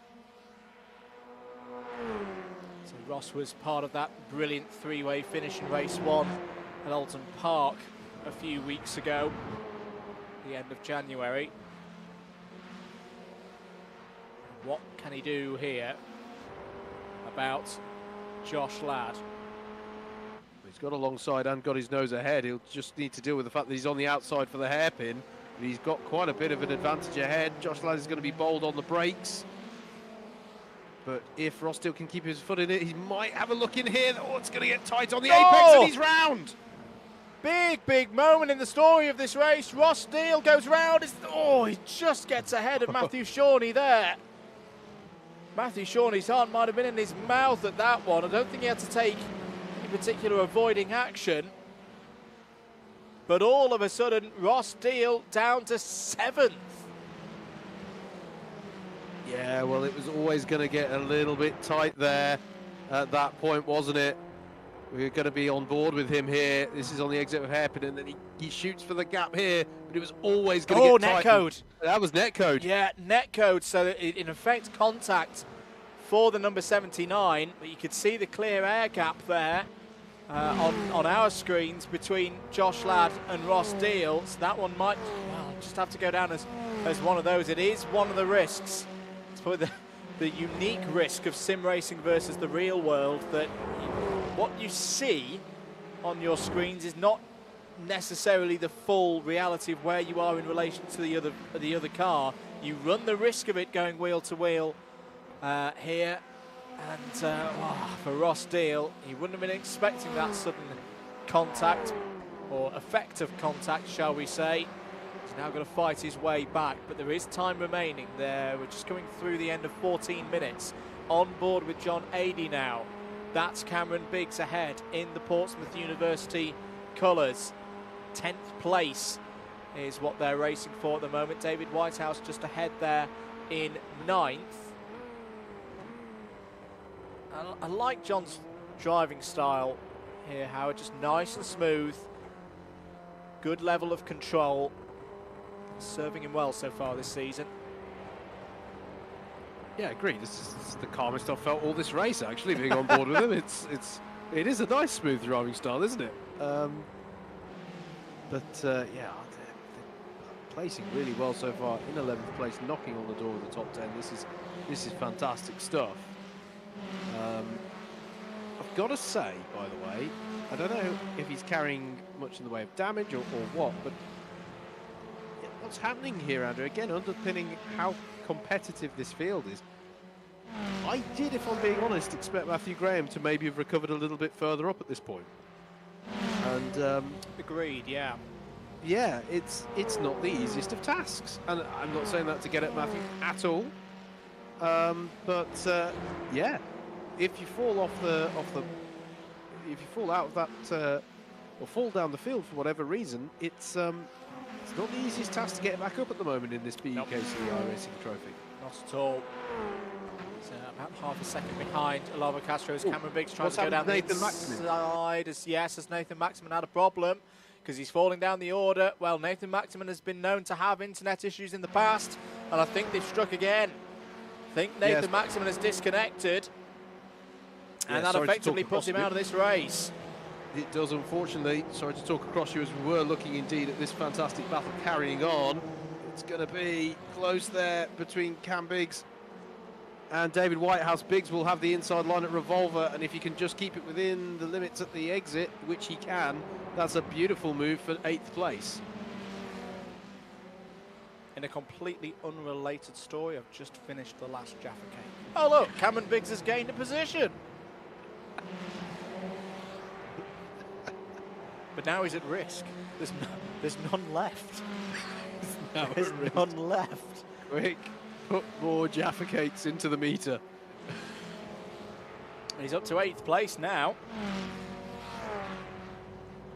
Speaker 1: So Ross was part of that brilliant three-way finish in race 1 at Alton Park a few weeks ago, the end of January. What can he do here about Josh Ladd?
Speaker 3: He's got alongside and got his nose ahead. He'll just need to deal with the fact that he's on the outside for the hairpin. But he's got quite a bit of an advantage ahead. Josh Ladd is going to be bold on the brakes. But if Rossdale can keep his foot in it, he might have a look in here. Oh, it's going to get tight on the apex, and he's round.
Speaker 1: Big moment in the story of this race. Ross Deal goes round. He just gets ahead of Matthew Shawnee there. Matthew Shawnee's heart might have been in his mouth at that one. I don't think he had to take in particular avoiding action. But all of a sudden, Ross Deal down to 7th.
Speaker 3: Yeah, well, it was always going to get a little bit tight there at that point, wasn't it? We're going to be on board with him here. This is on the exit of hairpin, and then he shoots for the gap here, but it was always going to get tight.
Speaker 1: Netcode.
Speaker 3: That was netcode.
Speaker 1: Yeah, netcode. So that it in effect contact for the number 79, but you could see the clear air gap there on our screens between Josh Ladd and Ross Deal. So that one might just have to go down as one of those. It is one of the risks. It's probably the unique risk of sim racing versus the real world, that what you see on your screens is not necessarily the full reality of where you are in relation to the other car. You run the risk of it going wheel to wheel here, and for Ross Deal, he wouldn't have been expecting that sudden contact, or effective contact, shall we say. He's now going to fight his way back, but there is time remaining there. We're just coming through the end of 14 minutes. On board with John Adey now. That's Cameron Biggs ahead in the Portsmouth University colours. 10th place is what they're racing for at the moment. David Whitehouse just ahead there in 9th. I like John's driving style here, Howard. Just nice and smooth. Good level of control. Serving him well so far this season.
Speaker 3: Yeah, agreed. This is the calmest I've felt all this race, actually, being on board with him. It is a nice, smooth driving style, isn't it? Yeah, they're placing really well so far in 11th place, knocking on the door of the top 10. This is fantastic stuff. I've got to say, by the way, I don't know if he's carrying much in the way of damage or what, but what's happening here, Andrew, again, underpinning how competitive this field is. I did, if I'm being honest, expect Matthew Graham to maybe have recovered a little bit further up at this point. And
Speaker 1: agreed, yeah.
Speaker 3: Yeah, it's not the easiest of tasks, and I'm not saying that to get at Matthew at all. Yeah, if you fall if you fall out of that or fall down the field for whatever reason, it's not the easiest task to get back up at the moment in this BUKC iRacing trophy.
Speaker 1: Not at all. It's about half a second behind Alava Castro's Cameron Biggs trying to go down the inside. As Nathan Maximan had a problem because he's falling down the order. Well, Nathan Maximan has been known to have internet issues in the past, and I think they've struck again. I think Nathan Maximan has disconnected, and that effectively puts him out of this race.
Speaker 3: It does, unfortunately. Sorry to talk across you, as we were looking indeed at this fantastic battle carrying on. It's going to be close there between Cam Biggs and David Whitehouse. Biggs will have the inside line at Revolver, and if he can just keep it within the limits at the exit, which he can, that's a beautiful move for 8th place.
Speaker 1: In a completely unrelated story, I've just finished the last Jaffa cake. Oh look, Cameron Biggs has gained a position. But now he's at risk. There's none left. There's none left.
Speaker 3: Quick, put more Jaffa cakes into the meter.
Speaker 1: He's up to 8th place now.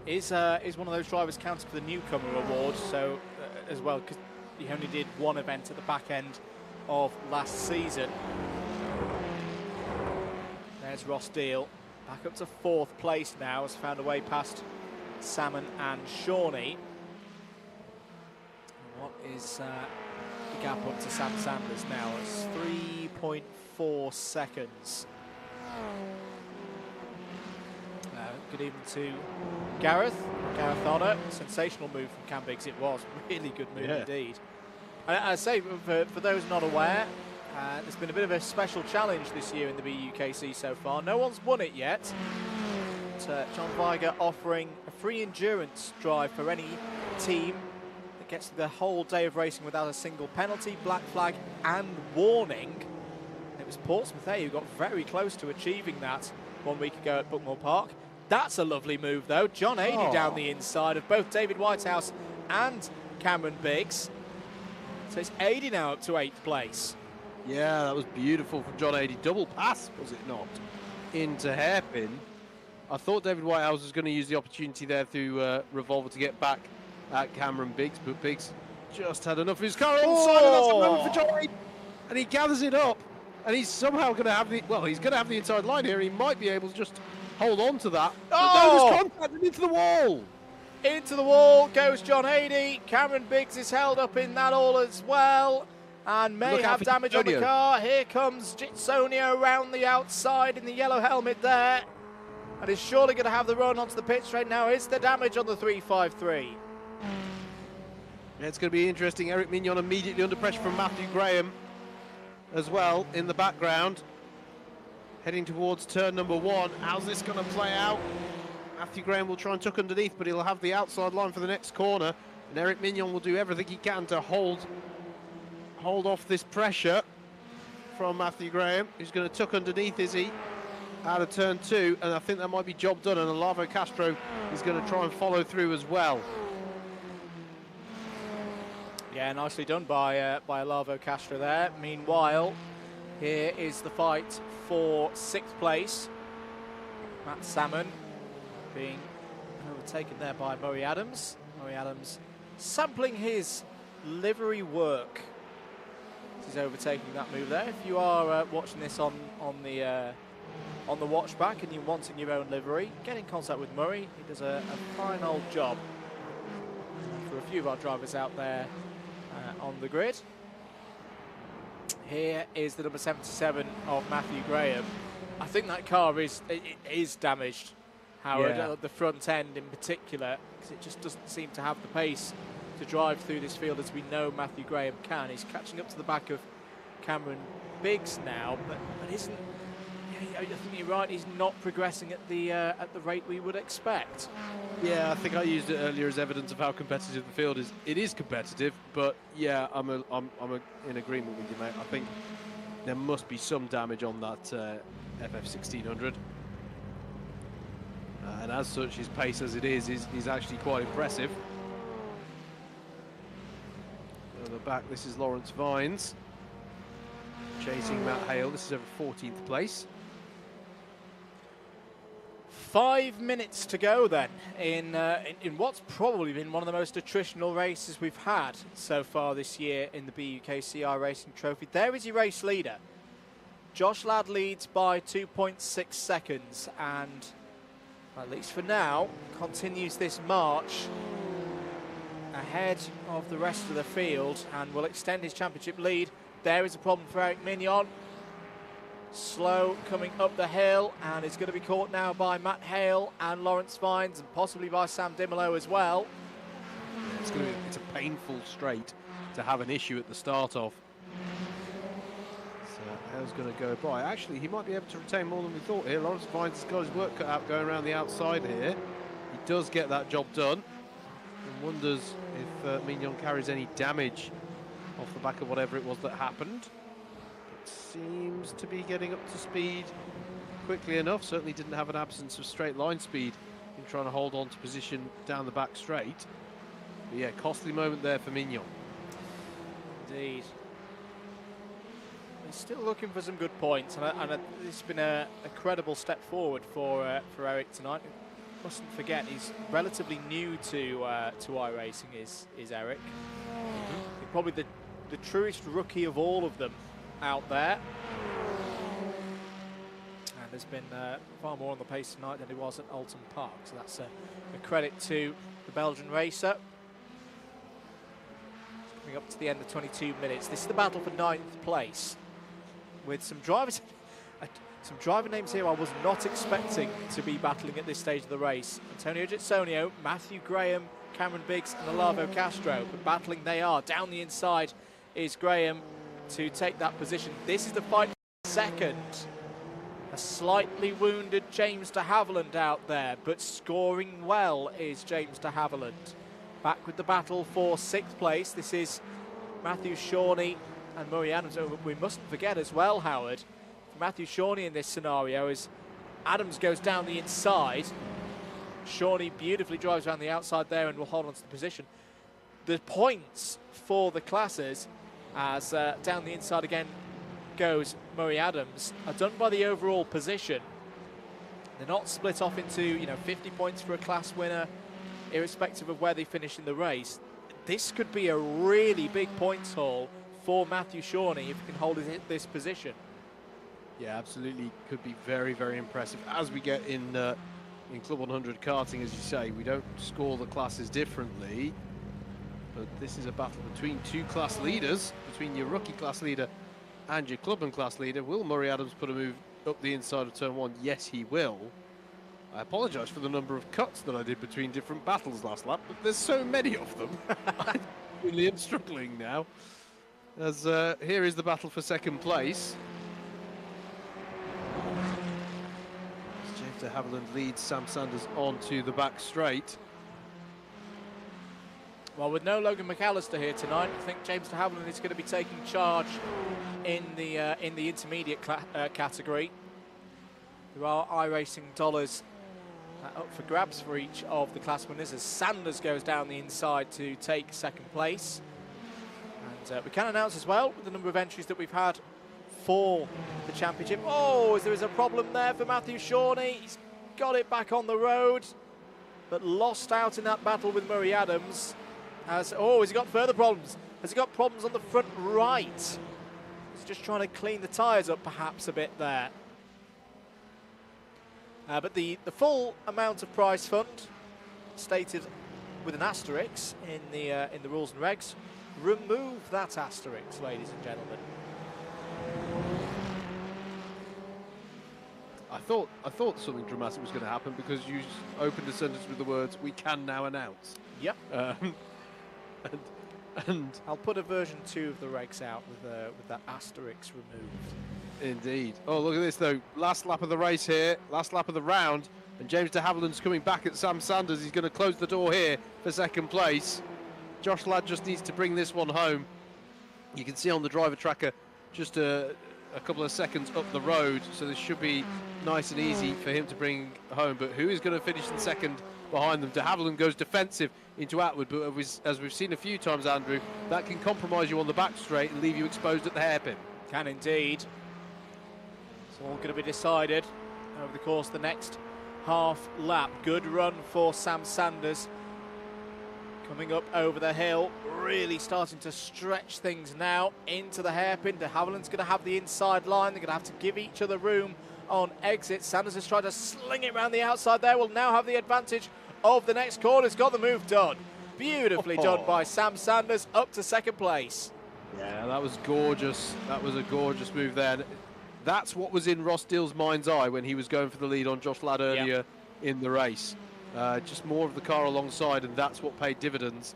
Speaker 1: is one of those drivers counted for the newcomer award, so as well, because he only did one event at the back end of last season. There's Ross Deal, back up to 4th place now, has found a way past Salmon and Shawnee. What is the gap up to Sam Sanders now? It's 3.4 seconds. Good evening to Gareth Honor. Sensational move from Cam Biggs. It was really good move indeed. And I say, for those not aware, there's been a bit of a special challenge this year in the BUKC so far. No one's won it yet. But, John Viger offering a free endurance drive for any team that gets the whole day of racing without a single penalty, black flag and warning. It was Portsmouth who got very close to achieving that 1 week ago at Bookmore Park. That's a lovely move, though. John Adey down the inside of both David Whitehouse and Cameron Biggs. So it's Adey now up to 8th place.
Speaker 3: Yeah, that was beautiful from John Adey. Double pass, was it not? Into hairpin. I thought David Whitehouse was going to use the opportunity there through Revolver to get back at Cameron Biggs, but Biggs just had enough of his car inside, and that's a moment for John Adey. And he gathers it up, and he's somehow going to have the, well, he's going to have the inside line here. He might be able to just hold on to that. No, there's contact and into the wall.
Speaker 1: Into the wall goes John Adey. Cameron Biggs is held up in that all as well, and may have damage on the car. Here comes Jitsonio around the outside in the yellow helmet there, and is surely going to have the run onto the pit straight now. Is the damage on the 353?
Speaker 3: Yeah, it's going to be interesting. Eric Mignon immediately under pressure from Matthew Graham as well in the background. Heading towards turn number 1. How's this going to play out? Matthew Graham will try and tuck underneath, but he'll have the outside line for the next corner. And Eric Mignon will do everything he can to hold off this pressure from Matthew Graham. He's going to tuck underneath, is he? Out of turn 2, and I think that might be job done. And Olavo Castro is going to try and follow through as well.
Speaker 1: Yeah, nicely done by Olavo Castro there. Meanwhile, here is the fight for 6th place. Matt Salmon being overtaken there by Murray Adams. Murray Adams sampling his livery work. He's overtaking that move there. If you are watching this on the watch back and you're wanting your own livery, get in contact with Murray. He does a fine old job for a few of our drivers out there on the grid. Here is the number 77 of Matthew Graham. I think that car is damaged, Howard, at the front end in particular, because it just doesn't seem to have the pace to drive through this field as we know Matthew Graham can. He's catching up to the back of Cameron Biggs now, but isn't. I think you're right. He's not progressing at the rate we would expect.
Speaker 3: Yeah, I think I used it earlier as evidence of how competitive the field is. It is competitive, but yeah, I'm in agreement with you, mate. I think there must be some damage on that FF1600, and as such, his pace as it is actually quite impressive. On the back, this is Lawrence Vines chasing Matt Hale. This is over 14th place.
Speaker 1: 5 minutes to go then in what's probably been one of the most attritional races we've had so far this year in the BUKC iRacing Trophy. There is your race leader. Josh Ladd leads by 2.6 seconds and, at least for now, continues this march ahead of the rest of the field and will extend his championship lead. There is a problem for Eric Mignon. Slow coming up the hill, and it's going to be caught now by Matt Hale and Lawrence Vines, and possibly by Sam Dimolo as well.
Speaker 3: It's a painful straight to have an issue at the start of. So Hale's going to go by. Actually, he might be able to retain more than we thought here. Lawrence Vines has got his work cut out going around the outside here. He does get that job done, and wonders if Mignon carries any damage off the back of whatever it was that happened. Seems to be getting up to speed quickly enough. Certainly didn't have an absence of straight line speed in trying to hold on to position down the back straight. But yeah, costly moment there for Mignon.
Speaker 1: Indeed. He's still looking for some good points, and it's been a credible step forward for Eric tonight. mustn't forget he's relatively new to iRacing. Is Eric? Probably the truest rookie of all of them out there. And there's been far more on the pace tonight than he was at Alton Park. So that's a credit to the Belgian racer. Coming up to the end of 22 minutes. This is the battle for 9th place with some drivers. Some driver names here I was not expecting to be battling at this stage of the race. Antonio Gitsonio, Matthew Graham, Cameron Biggs and Olavo Castro. But battling they are. Down the inside is Graham to take that position. This is the fight for second. A slightly wounded James de Havilland out there, but scoring well is James de Havilland. Back with the battle for 6th place. This is Matthew Shawnee and Murray Adams. Oh, we mustn't forget as well, Howard, Matthew Shawnee in this scenario is Adams goes down the inside. Shawnee beautifully drives around the outside there and will hold on to the position. The points for the classes, as down the inside again goes Murray Adams, are done by the overall position. They're not split off into 50 points for a class winner, irrespective of where they finish in the race. This could be a really big points haul for Matthew Shawnee if he can hold this position.
Speaker 3: Yeah, absolutely. Could be very, very impressive. As we get in Club 100 karting, as you say, we don't score the classes differently. But this is a battle between two class leaders, between your rookie class leader and your club and class leader. Will Murray Adams put a move up the inside of turn 1? Yes, he will. I apologise for the number of cuts that I did between different battles last lap, but there's so many of them. I really am struggling now. As here is the battle for 2nd place. James de Havilland leads Sam Sanders onto the back straight.
Speaker 1: Well, with no Logan McAllister here tonight, I think James de Havilland is going to be taking charge in the intermediate category. There are iRacing dollars up for grabs for each of the class winners as Sanders goes down the inside to take 2nd place. And we can announce as well with the number of entries that we've had for the championship. Oh, there is a problem there for Matthew Shawnee. He's got it back on the road, but lost out in that battle with Murray Adams. Has he got further problems? Has he got problems on the front right? He's just trying to clean the tyres up perhaps a bit there. But the full amount of prize fund, stated with an asterisk in the rules and regs. Remove that asterisk, ladies and gentlemen.
Speaker 3: I thought something dramatic was going to happen because you opened the sentence with the words, "We can now announce."
Speaker 1: Yep.
Speaker 3: And
Speaker 1: I'll put a version 2 of the regs out with that asterisk removed.
Speaker 3: Indeed. Oh, look at this though. Last lap of the race here, last lap of the round, and James de Havilland's coming back at Sam Sanders. He's going to close the door here for 2nd place. Josh Ladd just needs to bring this one home. You can see on the driver tracker just a couple of seconds up the road, so this should be nice and easy for him to bring home. But who is going to finish in 2nd behind them? De Havilland goes defensive into Atwood, but as we've seen a few times, Andrew, that can compromise you on the back straight and leave you exposed at the hairpin.
Speaker 1: Can indeed. It's all going to be decided over the course of the next half lap. Good run for Sam Sanders. Coming up over the hill, really starting to stretch things now into the hairpin. De Havilland's going to have the inside line. They're going to have to give each other room on exit. Sanders has tried to sling it around the outside there. Will now have the advantage of the next corner. He's got the move done. Beautifully done by Sam Sanders, up to 2nd place.
Speaker 3: Yeah, that was gorgeous. That was a gorgeous move there. That's what was in Ross Dill's mind's eye when he was going for the lead on Josh Ladd earlier in the race. Just more of the car alongside, and that's what paid dividends.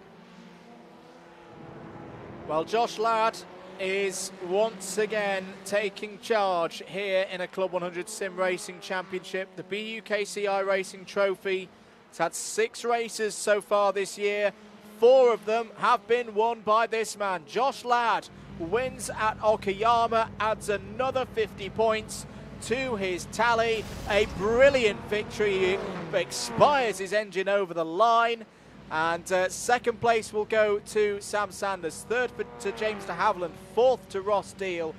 Speaker 1: Well, Josh Ladd is once again taking charge here in a Club 100 Sim Racing Championship. The BUKC iRacing Trophy. It's had 6 races so far this year. 4 of them have been won by this man. Josh Ladd wins at Okayama, adds another 50 points to his tally. A brilliant victory. He expires his engine over the line. And 2nd place will go to Sam Sanders, 3rd to James de Havilland, 4th to Ross Deal,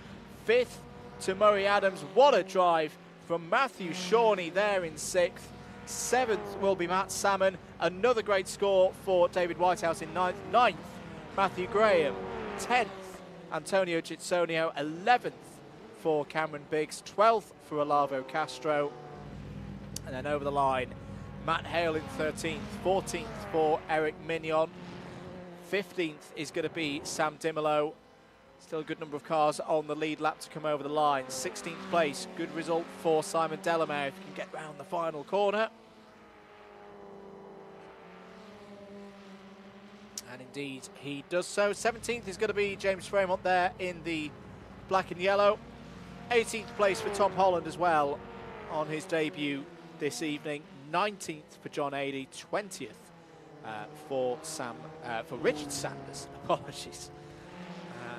Speaker 1: 5th to Murray Adams. What a drive from Matthew Shawnee there in 6th. 7th will be Matt Salmon. Another great score for David Whitehouse in 9th. 9th, Matthew Graham. 10th, Antonio Gitsonio. 11th for Cameron Biggs. 12th for Olavo Castro. And then over the line, Matt Hale in 13th. 14th for Eric Mignon. 15th is going to be Sam Dimolo. Still a good number of cars on the lead lap to come over the line. 16th place, good result for Simon Delamere if he can get round the final corner. And indeed, he does so. 17th is going to be James Fremont there in the black and yellow. 18th place for Tom Holland as well on his debut this evening. 19th for John Adey. 20th for Richard Sanders. Apologies.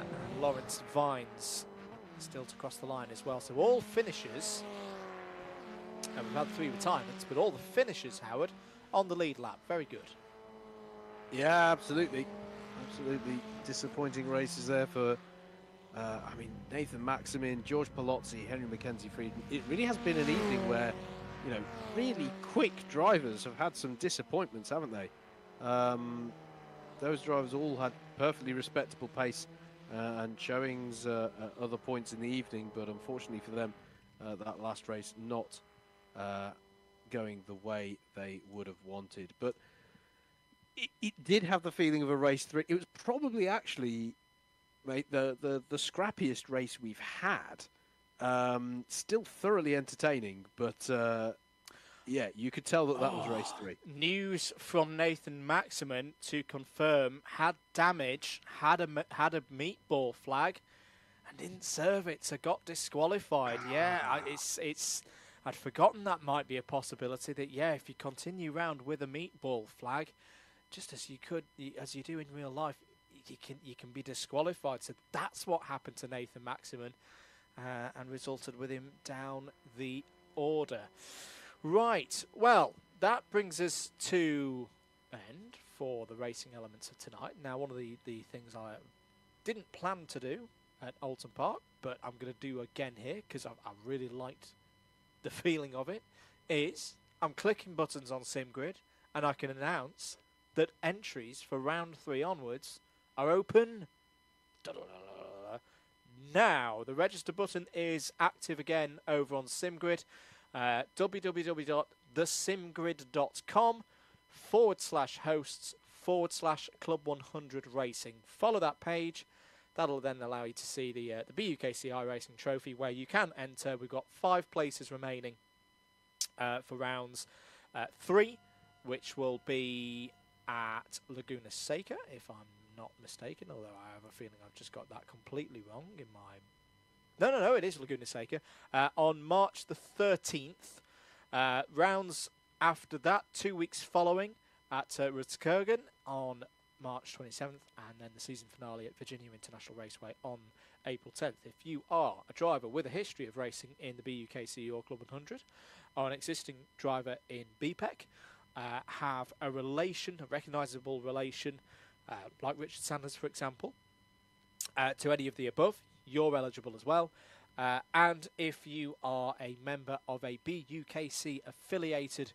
Speaker 1: And Lawrence Vines still to cross the line as well. So all finishers, and we've had 3 retirements, but all the finishers, Howard, on the lead lap. Very good.
Speaker 3: Yeah, absolutely. Absolutely disappointing races there for, I mean, Nathan Maximin, George Palozzi, Henry Mackenzie-Frieden. It really has been an evening where, you know, really quick drivers have had some disappointments, haven't they? Those drivers all had perfectly respectable pace and showings at other points in the evening, but unfortunately for them, that last race not going the way they would have wanted. But it did have the feeling of a race 3. It was probably actually, mate, the scrappiest race we've had. Still thoroughly entertaining, but yeah, you could tell that was race 3.
Speaker 1: News from Nathan Maximin to confirm: had damage, had a meatball flag, and didn't serve it, so got disqualified. Yeah, I'd forgotten that might be a possibility. That if you continue round with a meatball flag, just as you do in real life, you can be disqualified. So that's what happened to Nathan Maximin, and resulted with him down the order. Right, well, that brings us to end for the racing elements of tonight. Now, one of the things I didn't plan to do at Alton Park, but I'm going to do again here because I really liked the feeling of it, is I'm clicking buttons on SimGrid and I can announce that entries for round 3 onwards are open. Now, the register button is active again over on SimGrid. www.thesimgrid.com/hosts/Club100 Racing. Follow that page. That'll then allow you to see the BUKC iRacing trophy where you can enter. We've got 5 places remaining for rounds 3, which will be at Laguna Seca, if I'm not mistaken, although I have a feeling I've just got that completely wrong in my... No, it is Laguna Seca. On March the 13th. Rounds after that, 2 weeks following at Rutskogen on March 27th, and then the season finale at Virginia International Raceway on April 10th. If you are a driver with a history of racing in the BUKC or Club 100, or an existing driver in BPEC, have a recognisable relation, like Richard Sanders, for example, to any of the above, you're eligible as well. And if you are a member of a BUKC affiliated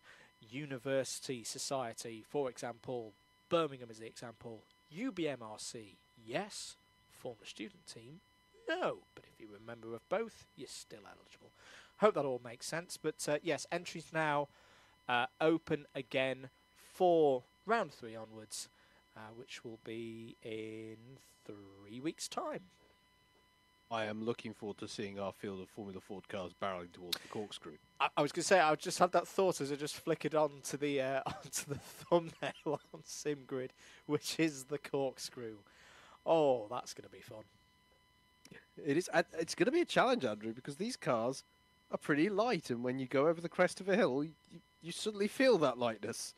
Speaker 1: university society, for example, Birmingham is the example, UBMRC, yes. Former student team, no. But if you're a member of both, you're still eligible. Hope that all makes sense. But yes, entries now open again for round 3 onwards, which will be in 3 weeks' time.
Speaker 3: I am looking forward to seeing our field of Formula Ford cars barreling towards the corkscrew.
Speaker 1: I was going to say, I just had that thought as I just flickered onto the thumbnail on SimGrid, which is the corkscrew. Oh, that's going to be fun.
Speaker 3: It is. It's going to be a challenge, Andrew, because these cars are pretty light, and when you go over the crest of a hill, you suddenly feel that lightness.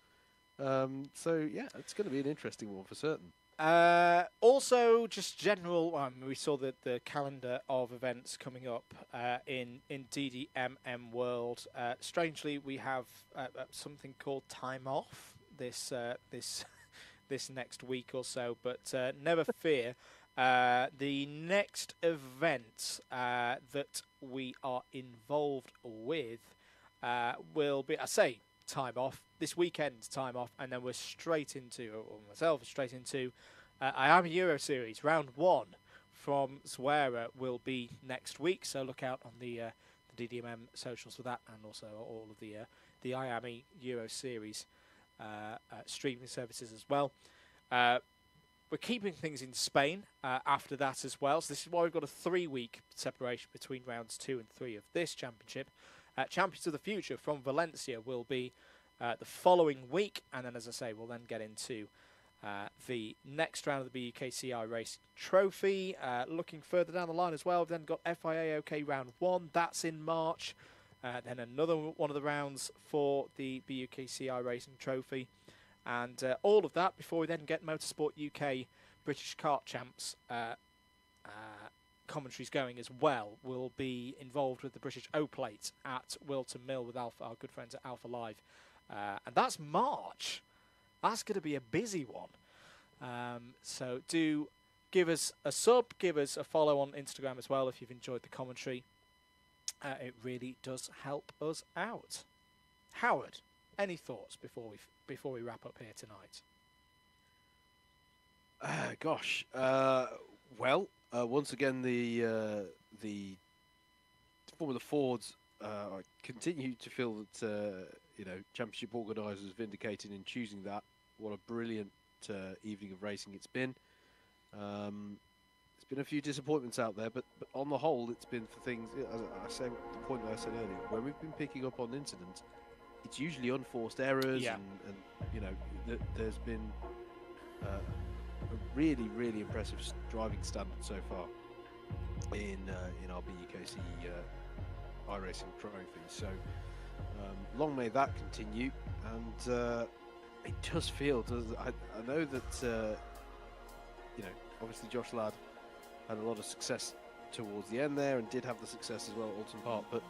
Speaker 3: So, yeah, it's going to be an interesting one for certain.
Speaker 1: Also, just general, we saw the calendar of events coming up in DDMM World. Strangely, we have something called Time Off this next week or so, but never fear. The next event that we are involved with will be, I say, time off, this weekend time off, and then we're straight into, or myself, straight into iRACING Euro Series round 1 from Zwera will be next week. So look out on the DDMM socials for that, and also all of the iRACING Euro Series streaming services as well. We're keeping things in Spain after that as well. So this is why we've got a 3-week separation between rounds 2 and 3 of this championship. Champions of the Future from Valencia will be the following week. And then, as I say, we'll then get into the next round of the BUKC iRACING Trophy. Looking further down the line as well, we've then got FIA OK round 1. That's in March. Then another one of the rounds for the BUKC iRACING Trophy. And all of that before we then get Motorsport UK British Kart Champs commentaries going as well. We'll be involved with the British O-Plate at Wilton Mill with our good friends at Alpha Live. And that's March. That's going to be a busy one. So do give us a sub, give us a follow on Instagram as well if you've enjoyed the commentary. It really does help us out. Howard, any thoughts before we wrap up here tonight?
Speaker 3: Once again, the Formula Fords continue to feel that championship organisers vindicated in choosing that. What a brilliant evening of racing it's been. There's been a few disappointments out there, but on the whole, it's been for things. As I say, the point that I said earlier, when we've been picking up on incidents, it's usually unforced errors, and there's been a really, really impressive driving standard so far in our BUKC iRACING Trophy. So long may that continue, and it does feel. I know that obviously Josh Ladd had a lot of success towards the end there, and did have the success as well at Alton Park, but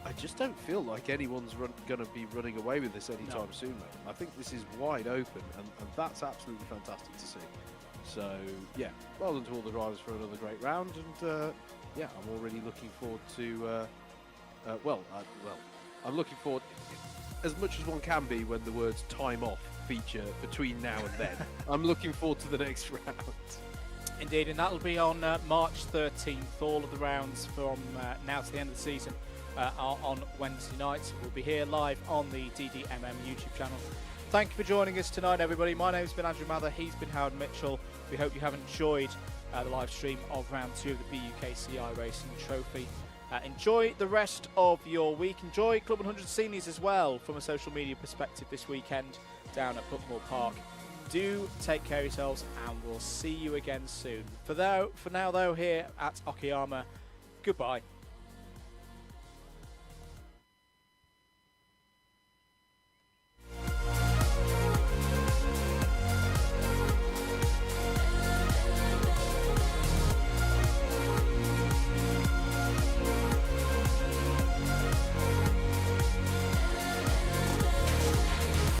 Speaker 3: I just don't feel like anyone's going to be running away with this anytime soon, mate. I think this is wide open, and that's absolutely fantastic to see. So, yeah, well done to all the drivers for another great round, and I'm already looking forward to, I'm looking forward, as much as one can be when the words time off feature between now and then. I'm looking forward to the next round.
Speaker 1: Indeed, and that'll be on March 13th. All of the rounds from now to the end of the season are on Wednesday nights. We'll be here live on the DDMM YouTube channel. Thank you for joining us tonight, everybody. My name's been Andrew Mather. He's been Howard Mitchell. We hope you have enjoyed the live stream of round 2 of the BUKC iRACING Trophy. Enjoy the rest of your week. Enjoy Club 100 Seniors as well from a social media perspective this weekend down at Buckmore Park. Do take care of yourselves, and we'll see you again soon. For now, though, here at Okayama, goodbye.